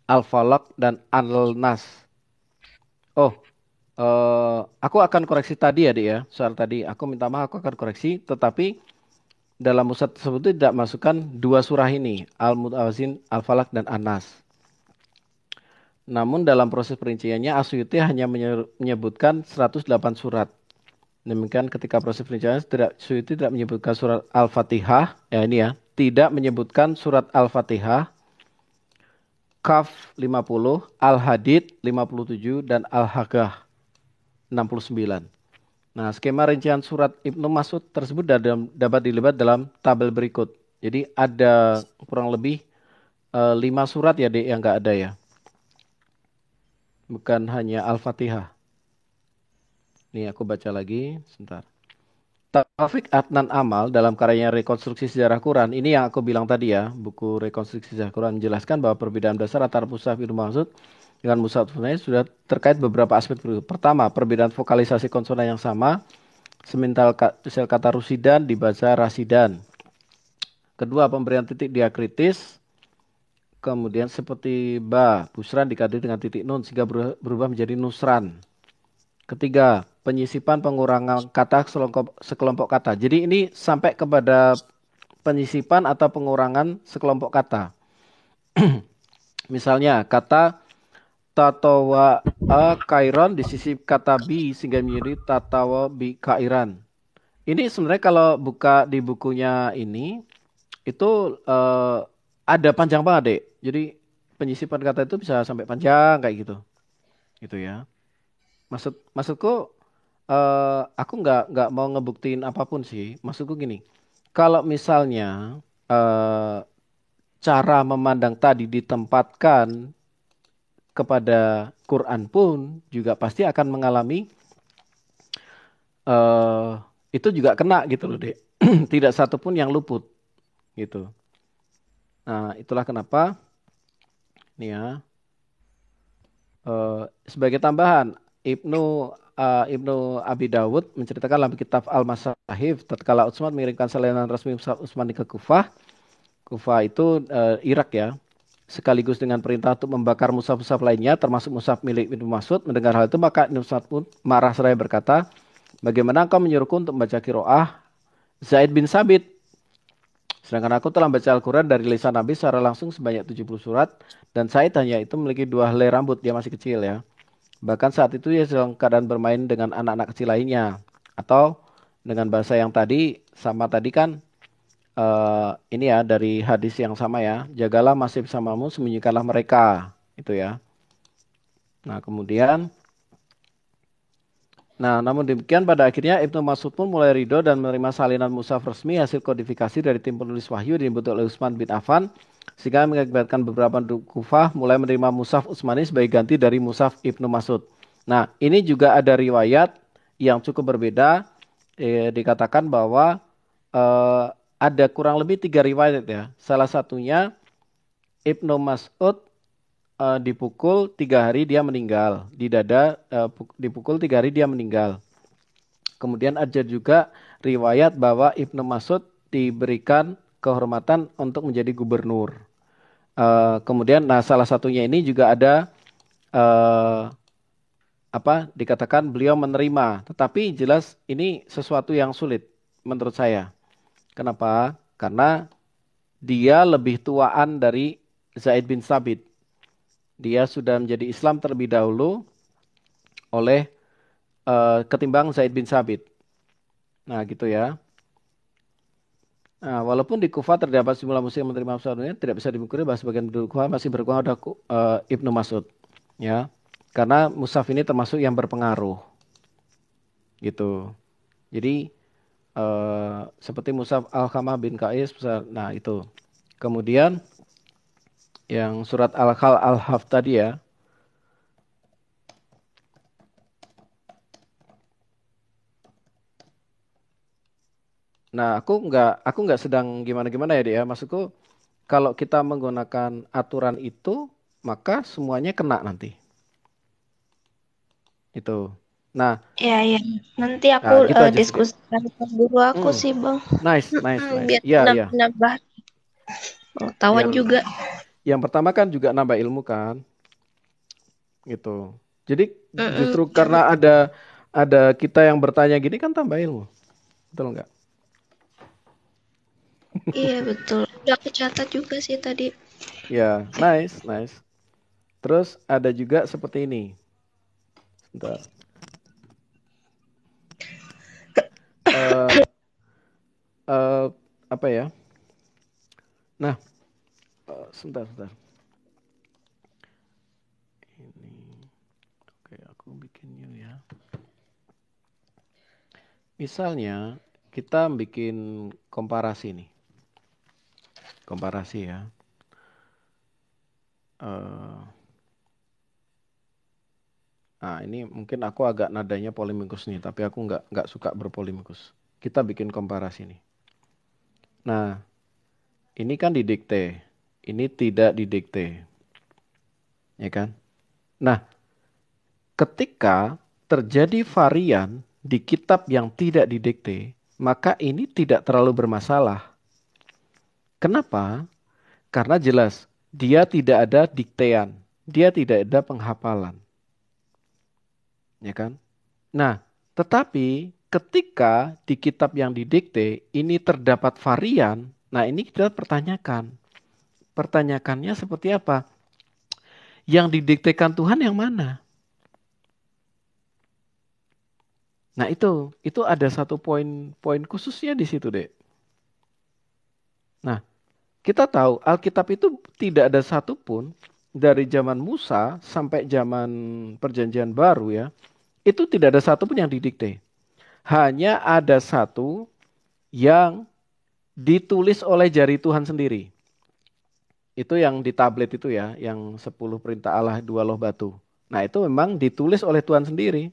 Al-Falaq dan Al-Nas. Aku akan koreksi tadi ya, Dik ya. Soal tadi aku minta maaf, aku akan koreksi. Tetapi dalam mushaf tersebut tidak masukkan 2 surah ini, Al-Mu'awizin, Al-Falaq dan An-Nas. Namun dalam proses perinciannya Asyuti hanya menyebutkan 108 surat. Demikian ketika proses perinciannya Asyuti tidak menyebutkan surat Al-Fatihah, ya ini ya, tidak menyebutkan surat Al-Fatihah, Kaf 50, Al-Hadid 57 dan Al-Haqqah 69. Nah, skema rincian surat Ibnu Mas'ud tersebut dapat dilihat dalam tabel berikut. Jadi ada kurang lebih 5 surat ya, Dek, yang nggak ada ya. Bukan hanya Al-Fatihah. Nih aku baca lagi, sebentar. Taufik Adnan Amal dalam karyanya Rekonstruksi Sejarah Quran, ini yang aku bilang tadi ya, buku Rekonstruksi Sejarah Quran menjelaskan bahwa perbedaan dasar antara Mushaf Ibnu Mas'ud dengan Mushaf Utsmani sudah terkait beberapa aspek berikut. Pertama, perbedaan vokalisasi konsonan yang sama, semisal kata Rusidan dibaca Rasidan. Kedua, pemberian titik diakritis. Kemudian seperti Busran dikali dengan titik nun sehingga berubah menjadi Nusran. Ketiga, penyisipan pengurangan kata sekelompok kata. Jadi ini sampai kepada penyisipan atau pengurangan sekelompok kata. Misalnya kata tatawa kairon disisip kata bi sehingga menjadi tatawa bi kairan. Ini sebenarnya kalau buka di bukunya ini itu ada panjang banget, Dek. Jadi penyisipan kata itu bisa sampai panjang kayak gitu. Gitu ya. Maksudku aku nggak mau ngebuktiin apapun sih. Maksudku gini, kalau misalnya cara memandang tadi ditempatkan kepada Quran pun juga pasti akan mengalami itu juga kena gitu loh, Dek. Tidak satu pun yang luput gitu. Nah, itulah kenapa nih ya. Sebagai tambahan, Ibnu Abi Dawud menceritakan dalam kitab Al-Masahif tatkala Utsman mengirimkan salinan resmi Mushaf Utsmani ke Kufah. Kufah itu Irak ya. Sekaligus dengan perintah untuk membakar mushaf-mushaf lainnya termasuk mushaf milik Ibnu Mas'ud. Mendengar hal itu maka Ibnu Mas'ud pun marah seraya berkata, "Bagaimana engkau menyuruhku untuk membaca qiraah Zaid bin Sabit? Sedangkan aku telah baca Al-Quran dari lisan Nabi secara langsung sebanyak 70 surat. Dan Zaid hanya itu memiliki 2 helai rambut. Dia masih kecil ya. Bahkan saat itu dia sedang keadaan bermain dengan anak-anak kecil lainnya." Atau dengan bahasa yang tadi, sama tadi kan, ini ya dari hadis yang sama ya. Jagalah masih bersamamu, sembunyikanlah mereka. Itu ya. Nah kemudian, namun demikian pada akhirnya Ibnu Mas'ud pun mulai ridho dan menerima salinan mushaf resmi hasil kodifikasi dari tim penulis wahyu dibentuk oleh Utsman bin Affan. Sehingga mengakibatkan beberapa penduduk Kufah mulai menerima mushaf Utsmani sebagai ganti dari mushaf Ibnu Mas'ud. Nah, ini juga ada riwayat yang cukup berbeda. Dikatakan bahwa ada kurang lebih 3 riwayat ya. Salah satunya Ibnu Mas'ud dipukul 3 hari dia meninggal. Di dada dipukul 3 hari dia meninggal. Kemudian ada juga riwayat bahwa Ibnu Mas'ud diberikan kehormatan untuk menjadi gubernur. Kemudian salah satunya ini juga ada dikatakan beliau menerima, tetapi jelas ini sesuatu yang sulit menurut saya. Kenapa? Karena dia lebih tuaan dari Zaid bin Sabit. Dia sudah menjadi Islam terlebih dahulu oleh ketimbang Zaid bin Sabit. Nah gitu ya. Nah, walaupun di Kufah terdapat sejumlah muslim yang menerima Islam, tidak bisa dimungkiri bahwa sebagian penduduk Kufah masih berpegang pada Ibnu Mas'ud. Ya. Karena mushaf ini termasuk yang berpengaruh. Gitu. Jadi seperti mushaf Al-Khamah bin Qais, nah itu. Kemudian yang surat Al-Khal Al-Haf tadi ya. Nah, aku nggak sedang gimana-gimana ya, Dek ya. Maksudku kalau kita menggunakan aturan itu, maka semuanya kena nanti. Itu. Nah, ya nanti aku gitu aja sih, diskusikan sama guru aku sih, Bang. Nice. Biar Iya. nambah pengetahuan juga. Yang pertama kan juga nambah ilmu kan. Gitu. Jadi justru karena ada kita yang bertanya gini kan tambah ilmu. Betul nggak? Iya, betul. Udah aku catat juga sih tadi. Ya, nice. Terus ada juga seperti ini. Sebentar. Apa ya? Nah, sebentar. Ini, oke, aku bikin new ya. Misalnya kita bikin komparasi nih. Komparasi ya. Nah, ini mungkin aku agak nadanya polemikus nih, tapi aku nggak suka berpolimikus. Kita bikin komparasi nih. Nah, ini kan didikte, ini tidak didikte, ya kan? Nah, ketika terjadi varian di kitab yang tidak didikte, maka ini tidak terlalu bermasalah. Kenapa? Karena jelas dia tidak ada diktean, dia tidak ada penghafalan. Ya kan? Nah, Tetapi ketika di kitab yang didikte ini terdapat varian, nah ini kita pertanyakan. Pertanyaannya seperti apa? Yang didiktekan Tuhan yang mana? Nah itu ada satu poin khususnya di situ, Dek. Nah, kita tahu Alkitab itu tidak ada satupun dari zaman Musa sampai zaman Perjanjian Baru ya, itu tidak ada satupun yang didikte. Hanya ada satu yang ditulis oleh jari Tuhan sendiri. Itu yang di tablet itu ya, yang 10 perintah Allah 2 loh batu. Nah itu memang ditulis oleh Tuhan sendiri.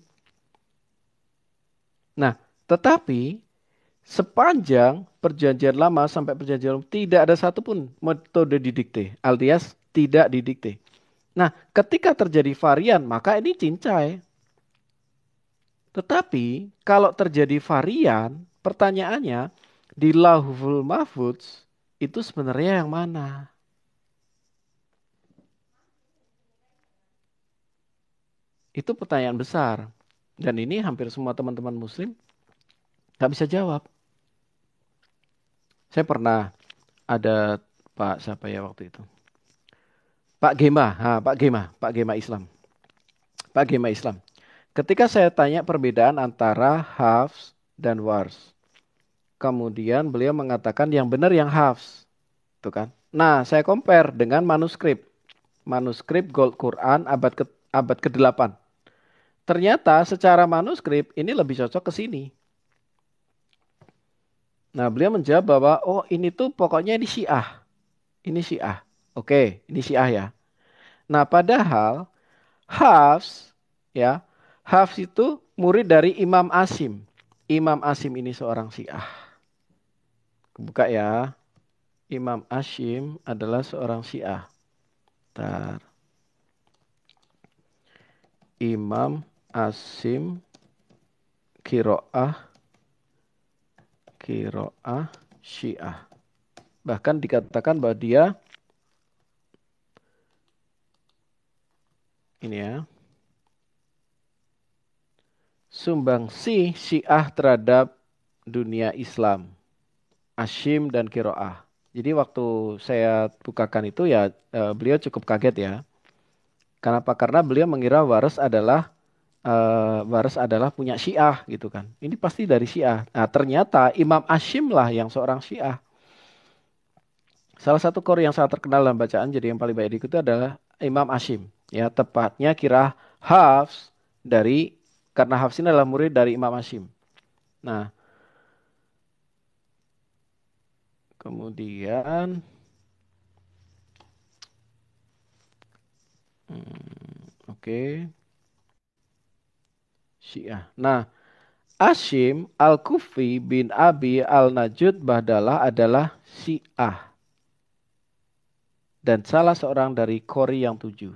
Nah tetapi sepanjang Perjanjian Lama sampai Perjanjian Lama tidak ada satupun metode didikte, alias tidak didikte. Nah, ketika terjadi varian, maka ini cincai. Tetapi kalau terjadi varian, pertanyaannya di Lauhul Mahfudz itu sebenarnya yang mana? Itu pertanyaan besar. Dan ini hampir semua teman-teman Muslim nggak bisa jawab. Saya pernah ada Pak siapa ya waktu itu? Pak Gema Islam. Pak Gema Islam. Ketika saya tanya perbedaan antara hafs dan wars, kemudian beliau mengatakan yang benar yang hafs, tuh kan? Nah, saya compare dengan manuskrip Gold Quran abad ke-8. Ternyata secara manuskrip ini lebih cocok ke sini. Nah, beliau menjawab bahwa oh ini tuh pokoknya ini Syiah. Ini Syiah. Oke, ini Syiah ya. Nah, padahal Hafs ya, Hafs itu murid dari Imam Asim. Imam Asim ini seorang Syiah. Buka ya. Imam Asim adalah seorang Syiah. Bentar. Imam Asim Qiraah Syiah. Bahkan dikatakan bahwa dia ini ya, sumbangsi Syiah terhadap dunia Islam. Asyim dan Qiraah. Jadi waktu saya bukakan itu ya beliau cukup kaget ya. Kenapa? Karena beliau mengira waras adalah punya Syiah gitu kan. Ini pasti dari Syiah. Nah ternyata Imam Asyim lah yang seorang Syiah. Salah satu qori yang sangat terkenal dalam bacaan jadi yang paling baik diikuti adalah Imam Asyim. Ya tepatnya kira Hafs karena Hafs ini adalah murid dari Imam Asyim. Nah kemudian oke. Syiah. Nah, Asyim Al-Kufi bin Abi Al-Najud Bahdalah adalah Syiah. Dan salah seorang dari qori yang 7.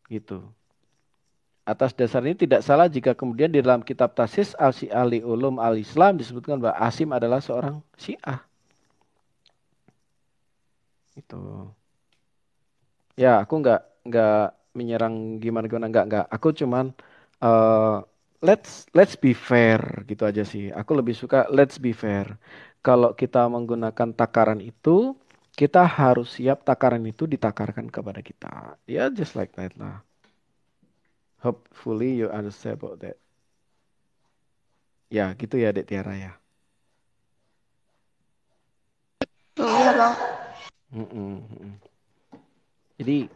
Gitu. Atas dasar ini tidak salah jika kemudian di dalam kitab Tasis Al-Syiah li Ulum Al-Islam disebutkan bahwa Asyim adalah seorang Syiah. Itu. Ya, aku nggak menyerang gimana enggak. Aku cuman let's be fair gitu aja sih. Aku lebih suka let's be fair. Kalau kita menggunakan takaran itu, kita harus siap takaran itu ditakarkan kepada kita. Ya, just like that lah. Hopefully you understand about that. Ya, gitu ya, Dek Tiara ya. Iya, Bang. Jadi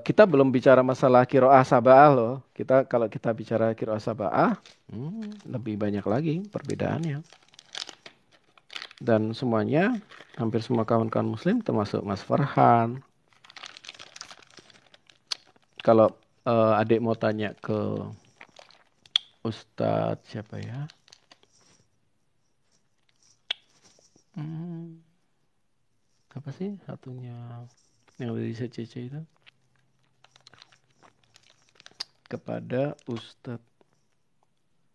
kita belum bicara masalah qiraah sab'ah loh. Kalau kita bicara qiraah sab'ah, lebih banyak lagi perbedaannya. Dan semuanya, hampir semua kawan-kawan Muslim, termasuk Mas Farhan. Kalau adik mau tanya ke Ustadz siapa ya? Apa sih satunya? Yang dari CCC itu kepada Ustadz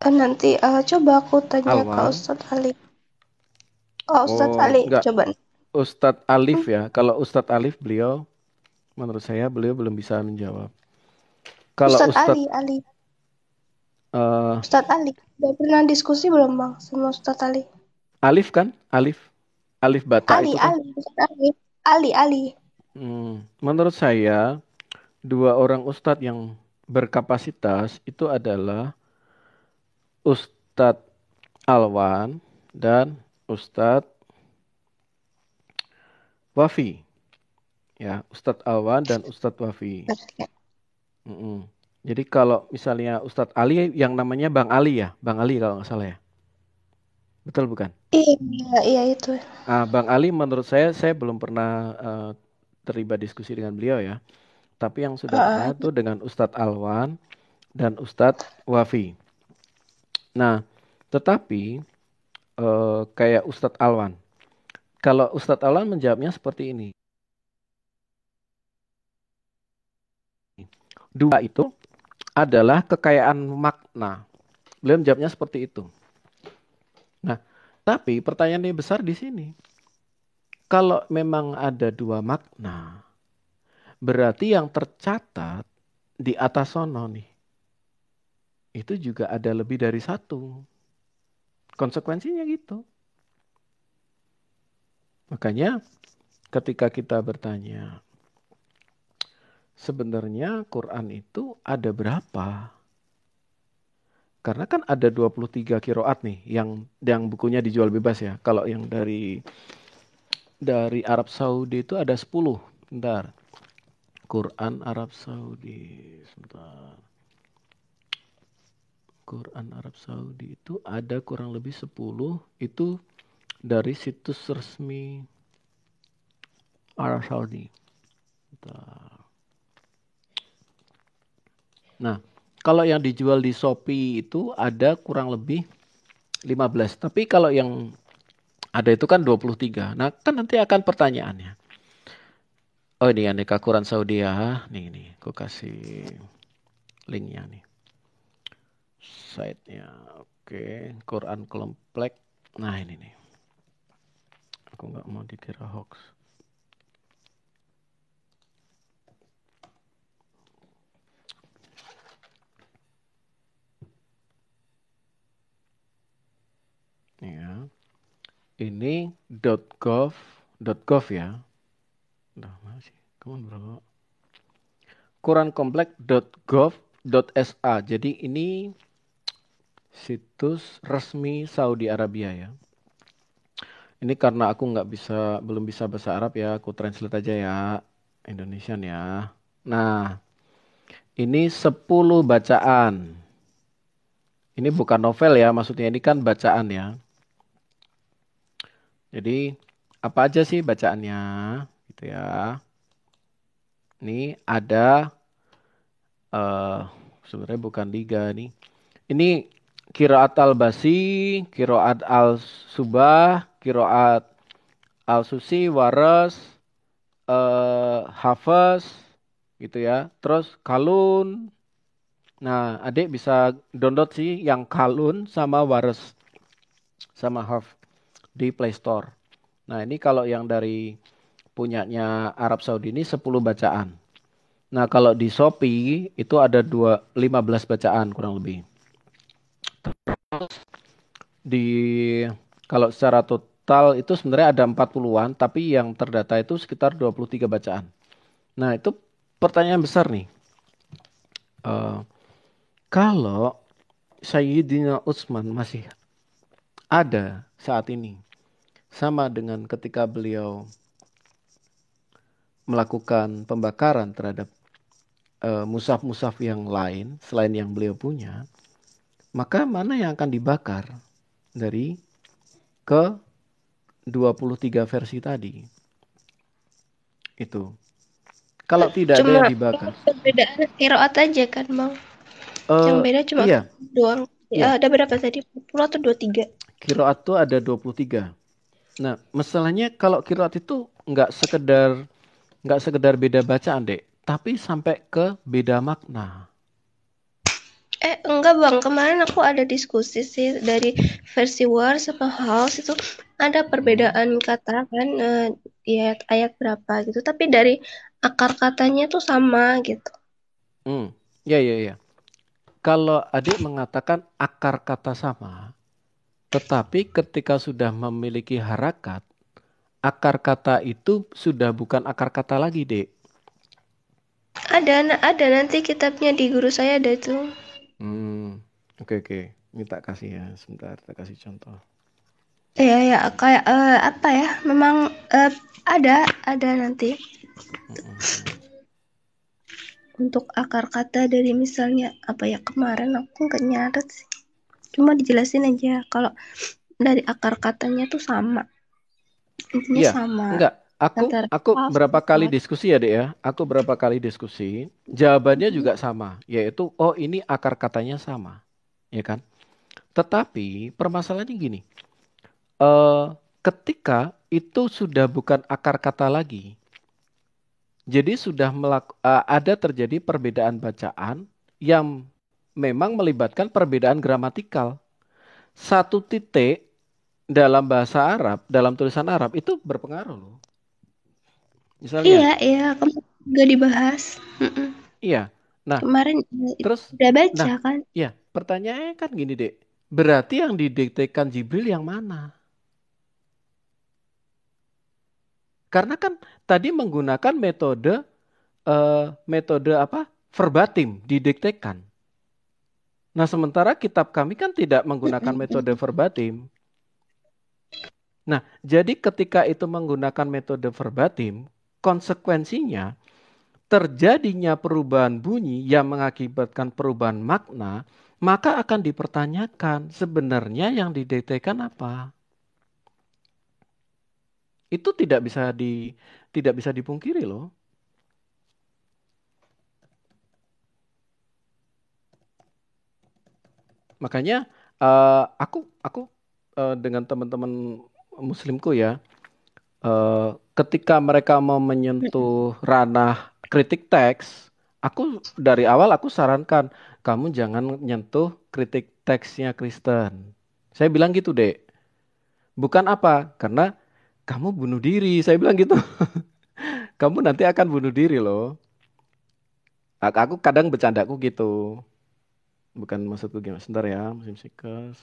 nanti coba aku tanya ke Ustadz Ali. Ustadz Ali enggak. coba. Ustadz Alif ya. Kalau Ustadz Alif menurut saya beliau belum bisa menjawab. Kalau Ustadz Ali. Ustadz Ali, udah pernah diskusi belum Bang sama Ustadz Ali? Alif kan? Alif Bata Ali, itu kan? Ali. Menurut saya, 2 orang ustadz yang berkapasitas itu adalah Ustadz Alwan dan Ustadz Wafi. Ya, Ustadz Alwan dan Ustadz Wafi. Jadi kalau misalnya Ustadz Ali yang namanya Bang Ali ya, Bang Ali kalau nggak salah ya. Betul bukan? Iya itu. Bang Ali menurut saya belum pernah terlibat diskusi dengan beliau ya. Tapi yang sudah pernah itu dengan Ustadz Alwan dan Ustadz Wafi. Nah, tetapi kayak Ustadz Alwan. Kalau Ustadz Alwan menjawabnya seperti ini. 2 itu adalah kekayaan makna. Beliau menjawabnya seperti itu. Nah, tapi pertanyaannya besar di sini. Kalau memang ada 2 makna, berarti yang tercatat di atas sono nih, itu juga ada lebih dari 1. Konsekuensinya gitu. Makanya ketika kita bertanya, sebenarnya Quran itu ada berapa? Karena kan ada 23 kiroat nih yang bukunya dijual bebas ya. Kalau yang dari Arab Saudi itu ada 10. Bentar. Quran Arab Saudi. Sebentar. Quran Arab Saudi itu ada kurang lebih 10. Itu dari situs resmi Arab Saudi. Bentar. Nah, kalau yang dijual di Shopee itu ada kurang lebih 15. Tapi kalau yang ada itu kan 23. Nah, kan nanti akan pertanyaannya. Oh, ini aneka Quran Saudi ya. Nih, aku kasih linknya nih. Site-nya. Oke, Quran Komplek. Nah, ini nih. Aku nggak mau dikira hoax. Ya. Ini .gov ya. Udah masih. Come on, bro. Qurankomplek.gov.sa. Jadi ini situs resmi Saudi Arabia ya. Ini karena aku belum bisa bahasa Arab ya, aku translate aja ya, Indonesian ya. Nah, ini 10 bacaan. Ini bukan novel ya, maksudnya ini kan bacaan ya. Jadi apa aja sih bacaannya, gitu ya. Ini ada sebenarnya bukan liga nih. Ini Qiraat al-Basi, Qiraat al-Subah, Qiraat al-Susi, Waras, Hafaz, gitu ya. Terus Kalun. Nah, adik bisa download sih yang Kalun sama Waras sama Haf di Play Store. Nah, ini kalau yang dari punyanya Arab Saudi ini 10 bacaan. Nah, kalau di Shopee itu ada 15 bacaan kurang lebih. Kalau secara total itu sebenarnya ada 40-an, tapi yang terdata itu sekitar 23 bacaan. Nah, itu pertanyaan besar nih. Kalau Sayyidina Utsman masih ada saat ini, sama dengan ketika beliau melakukan pembakaran terhadap mushaf-mushaf yang lain selain yang beliau punya, maka mana yang akan dibakar dari ke 23 versi tadi? Itu. Kalau tidak ada yang dibakar. Perbedaan qiraat aja kan, Bang? Yang beda cuma doang. Iya. Ada berapa tadi? 40 atau 23? Qiraat itu ada 23. Nah, masalahnya kalau qiraat itu nggak sekedar beda bacaan, Dek, tapi sampai ke beda makna. Enggak Bang, kemarin aku ada diskusi sih dari versi War sama House itu ada perbedaan kata kan di ayat berapa gitu, tapi dari akar katanya tuh sama gitu. Ya. kalau adik mengatakan akar kata sama, tetapi ketika sudah memiliki harakat, akar kata itu sudah bukan akar kata lagi, Dek. Ada nanti kitabnya di guru saya ada itu. Oke. Minta kasih ya, sebentar kita kasih contoh. Ya kayak apa ya? Memang ada nanti. Untuk akar kata dari misalnya apa ya, kemarin aku nggak nyatet sih. Cuma dijelasin aja kalau dari akar katanya tuh sama. Intinya Iya, sama. enggak. Aku berapa kali diskusi ya, Dek ya. Aku berapa kali diskusi, jawabannya juga sama, yaitu ini akar katanya sama. Ya kan? Tetapi permasalahannya gini. Ketika itu sudah bukan akar kata lagi. Jadi sudah ada terjadi perbedaan bacaan yang memang melibatkan perbedaan gramatikal. Satu titik dalam bahasa Arab, dalam tulisan Arab itu berpengaruh loh. Misalnya. Iya, gak dibahas. Iya. Nah, kemarin terus udah baca kan? Iya, pertanyaannya kan gini, Dek. Berarti yang didiktekan Jibril yang mana? Karena kan tadi menggunakan metode apa? Verbatim, didiktekan. Nah, sementara kitab kami kan tidak menggunakan metode verbatim. Nah, jadi ketika itu menggunakan metode verbatim, konsekuensinya terjadinya perubahan bunyi yang mengakibatkan perubahan makna, maka akan dipertanyakan sebenarnya yang didiktekan apa. Itu tidak bisa dipungkiri loh. Makanya aku dengan teman-teman muslimku ya, ketika mereka mau menyentuh ranah kritik teks, dari awal aku sarankan kamu jangan nyentuh kritik teksnya Kristen. Saya bilang gitu, Dek. Bukan apa? Karena kamu bunuh diri. Saya bilang gitu. Kamu nanti akan bunuh diri loh. Aku kadang bercandaku gitu. Bukan maksudku gimana. Sebentar ya, musim sikas.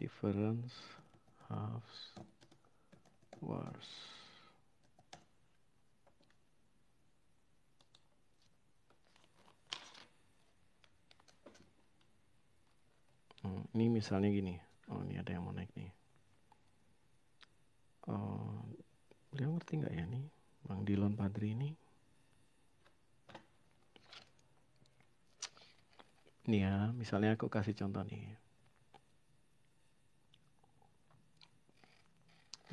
Difference halves wars. Ini misalnya gini. Ini ada yang mau naik nih. Beliau ngerti nggak ya nih, Bang Dilon Padri ini? Nih ya, misalnya aku kasih contoh nih.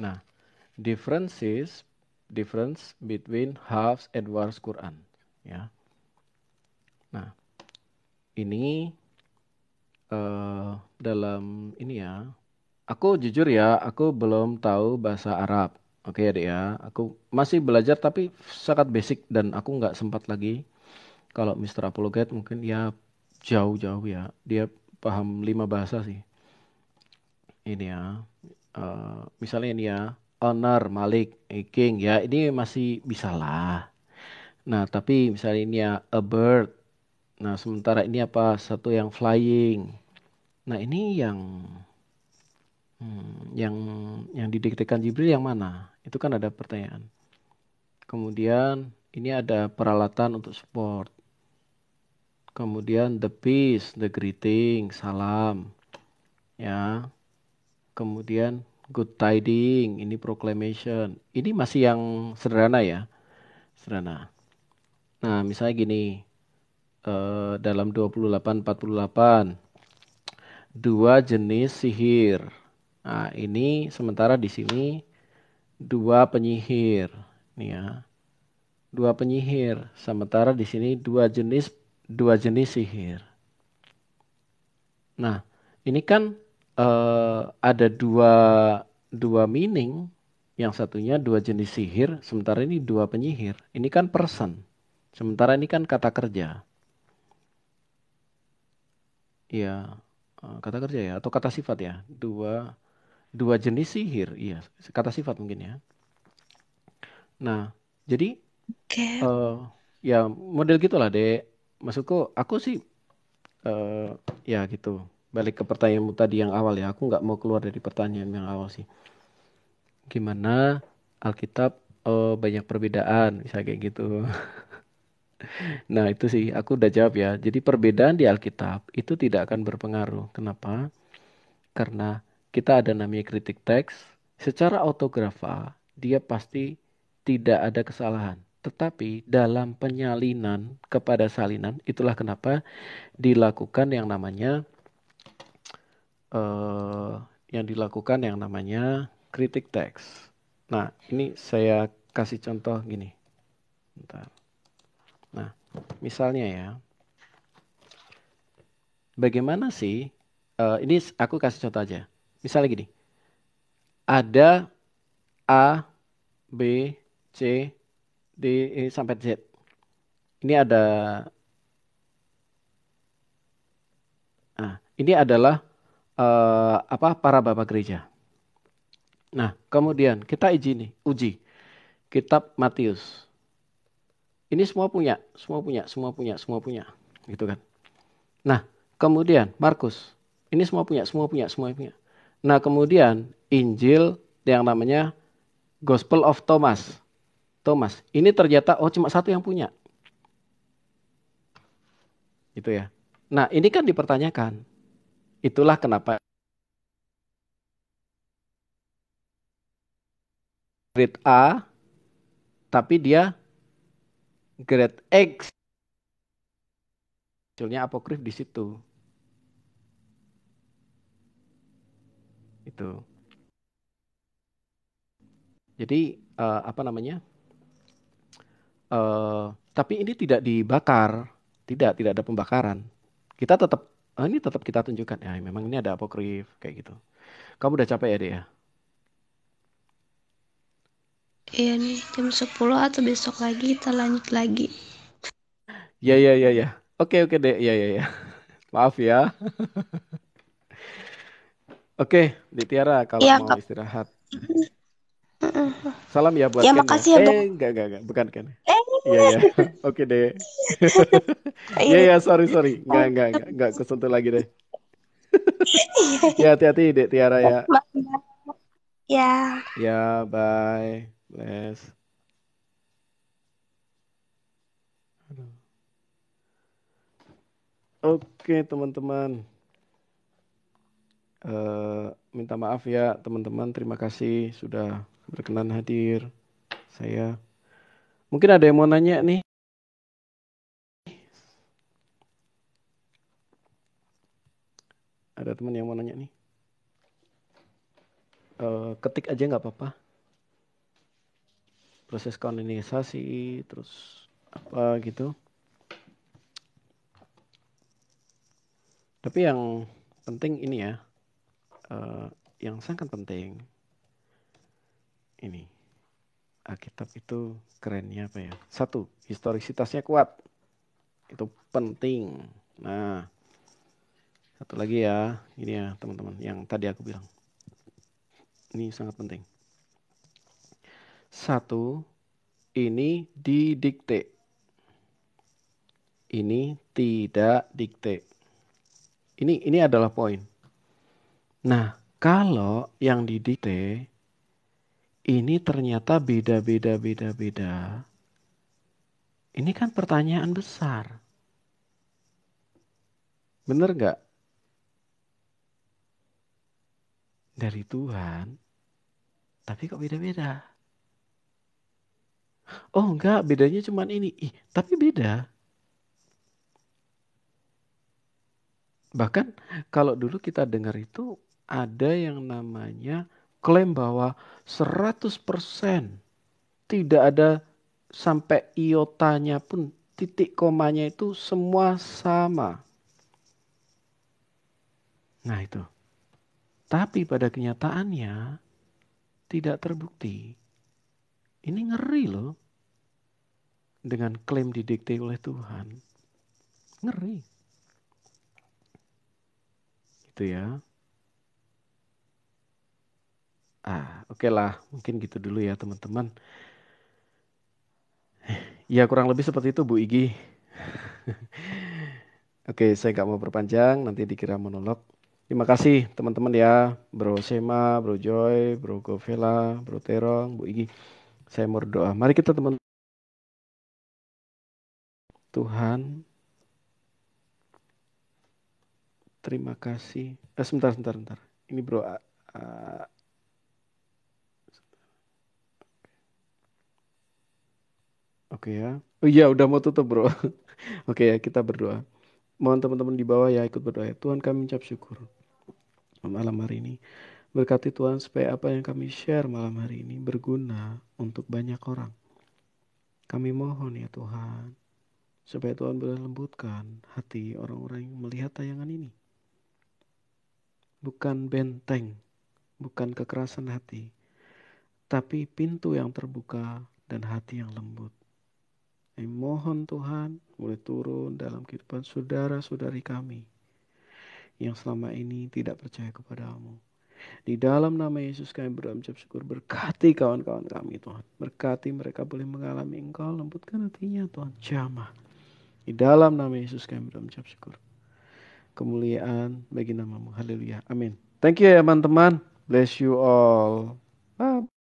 Nah, difference between Hafs and Wars Quran. Ya. Nah, ini dalam ini ya. Aku jujur ya, aku belum tahu bahasa Arab. Oke ya, Dek ya. Aku masih belajar tapi sangat basic dan aku nggak sempat lagi. Kalau Mr. Apologet mungkin ya jauh-jauh ya. Dia paham 5 bahasa sih. Ini ya. Misalnya ini ya. Owner, Malik, King ya. Ini masih bisa lah. Nah, tapi misalnya ini ya. A bird. Nah, sementara ini apa? Satu yang flying. Nah, ini yang didiktekan Jibril yang mana? Itu kan ada pertanyaan. Kemudian ini ada peralatan untuk sport. Kemudian the peace, the greeting, salam. Ya. Kemudian good tiding, ini proclamation. Ini masih yang sederhana ya. Sederhana. Nah, misalnya gini. Dalam 28:48 dua jenis sihir. Nah, ini sementara di sini dua penyihir. Nih ya. Dua penyihir. Sementara di sini dua jenis sihir. Nah, ini kan ada dua meaning. Yang satunya dua jenis sihir, sementara ini dua penyihir. Ini kan person. Sementara ini kan kata kerja. Iya, kata kerja ya atau kata sifat ya. Dua jenis sihir, iya, kata sifat mungkin ya. Nah, jadi Oke. Ya model gitulah Dek. Maksudku aku sih ya gitu. Balik ke pertanyaanmu tadi yang awal ya. Aku nggak mau keluar dari pertanyaan yang awal sih. Gimana Alkitab banyak perbedaan, misalnya kayak gitu. Nah itu sih aku udah jawab ya. Jadi perbedaan di Alkitab itu tidak akan berpengaruh. Kenapa? Karena kita ada namanya kritik teks. Secara autografa dia pasti tidak ada kesalahan. Tetapi dalam penyalinan kepada salinan itulah kenapa dilakukan eh, yang namanya kritik teks. Nah, ini saya kasih contoh gini. Bentar. Nah, misalnya ya, bagaimana sih? Ini aku kasih contoh aja. Misalnya gini, ada A, B, C, D, E sampai Z. Ini ada, ini adalah para bapak gereja. Nah, kemudian kita uji kitab Matius. Ini semua punya, gitu kan. Nah, kemudian Markus. Ini semua punya. Nah, kemudian Injil yang namanya Gospel of Thomas. Ini ternyata cuma satu yang punya. Gitu ya. Nah, ini kan dipertanyakan. Itulah kenapa grade A tapi dia grade X. Munculnya apokrif di situ. Itu. Jadi apa namanya? Tapi ini tidak dibakar, tidak ada pembakaran. Kita tetap ini tetap kita tunjukkan ya, memang ini ada apokrif kayak gitu. Kamu udah capek ya, Dek ya? Iya nih, jam 10 atau besok lagi kita lanjut lagi. Ya. Oke, Dek. Ya. Maaf ya. Oke, Dek Tiara kalau Iya, mau Kak. istirahat. Salam ya buat Ya, Ken ya. makasih ya, Bang. Enggak, bukan Ken. Eh, Iya. Oke, Dek. iya. Ya, sorry. Enggak kesentuh lagi deh. Ya, hati-hati Dek Tiara ya. Ya. Ya, bye. Bless. Oke, teman-teman. Minta maaf ya, teman-teman. Terima kasih sudah berkenan hadir. Saya mungkin ada yang mau nanya nih. Ada teman yang mau nanya nih. Ketik aja nggak apa-apa. Proses kanonisasi, terus apa gitu. Tapi yang penting ini ya, yang sangat penting ini, Alkitab itu kerennya apa ya? Satu, historisitasnya kuat, itu penting. Nah, satu lagi ya, ini ya teman-teman, yang tadi aku bilang, ini sangat penting. Satu, ini didikte, ini tidak dikte. Ini adalah poin. Nah, kalau yang didikte ini ternyata beda. Ini kan pertanyaan besar. Bener nggak? Dari Tuhan, tapi kok beda-beda? Oh enggak, bedanya cuma ini. Tapi beda. Bahkan kalau dulu kita dengar itu ada yang namanya klaim bahwa 100% tidak ada sampai iotanya pun, titik komanya itu semua sama. Nah itu. Tapi pada kenyataannya tidak terbukti. Ini ngeri loh. Dengan klaim didikte oleh Tuhan. Ngeri. Itu ya. Oke lah. Mungkin gitu dulu ya teman-teman. Ya kurang lebih seperti itu Bu Igi. Oke, saya nggak mau perpanjang, nanti dikira monolog. Terima kasih teman-teman ya, Bro Sema, Bro Joy, Bro Govela, Bro Terong, Bu Igi. Saya mau berdoa. Mari kita teman Tuhan, terima kasih. Sebentar. Ini Bro. Oke ya. Oh iya, udah mau tutup Bro. Oke ya, kita berdoa. Mohon teman-teman di bawah ya ikut berdoa. Tuhan, kami ucap syukur malam hari ini. Berkati Tuhan supaya apa yang kami share malam hari ini berguna untuk banyak orang. Kami mohon ya Tuhan, supaya Tuhan boleh lembutkan hati orang-orang yang melihat tayangan ini. Bukan benteng, bukan kekerasan hati, tapi pintu yang terbuka dan hati yang lembut. Kami mohon Tuhan boleh turun dalam kehidupan saudara-saudari kami yang selama ini tidak percaya kepadamu. Di dalam nama Yesus kami berdoa mengucap syukur. Berkati kawan-kawan kami Tuhan. Berkati mereka boleh mengalami Engkau. Lembutkan hatinya Tuhan. Jamah. Di dalam nama Yesus kami berdoa mengucap syukur. Kemuliaan bagi namamu. Haleluya. Amin. Thank you ya teman-teman. Bless you all. Bye.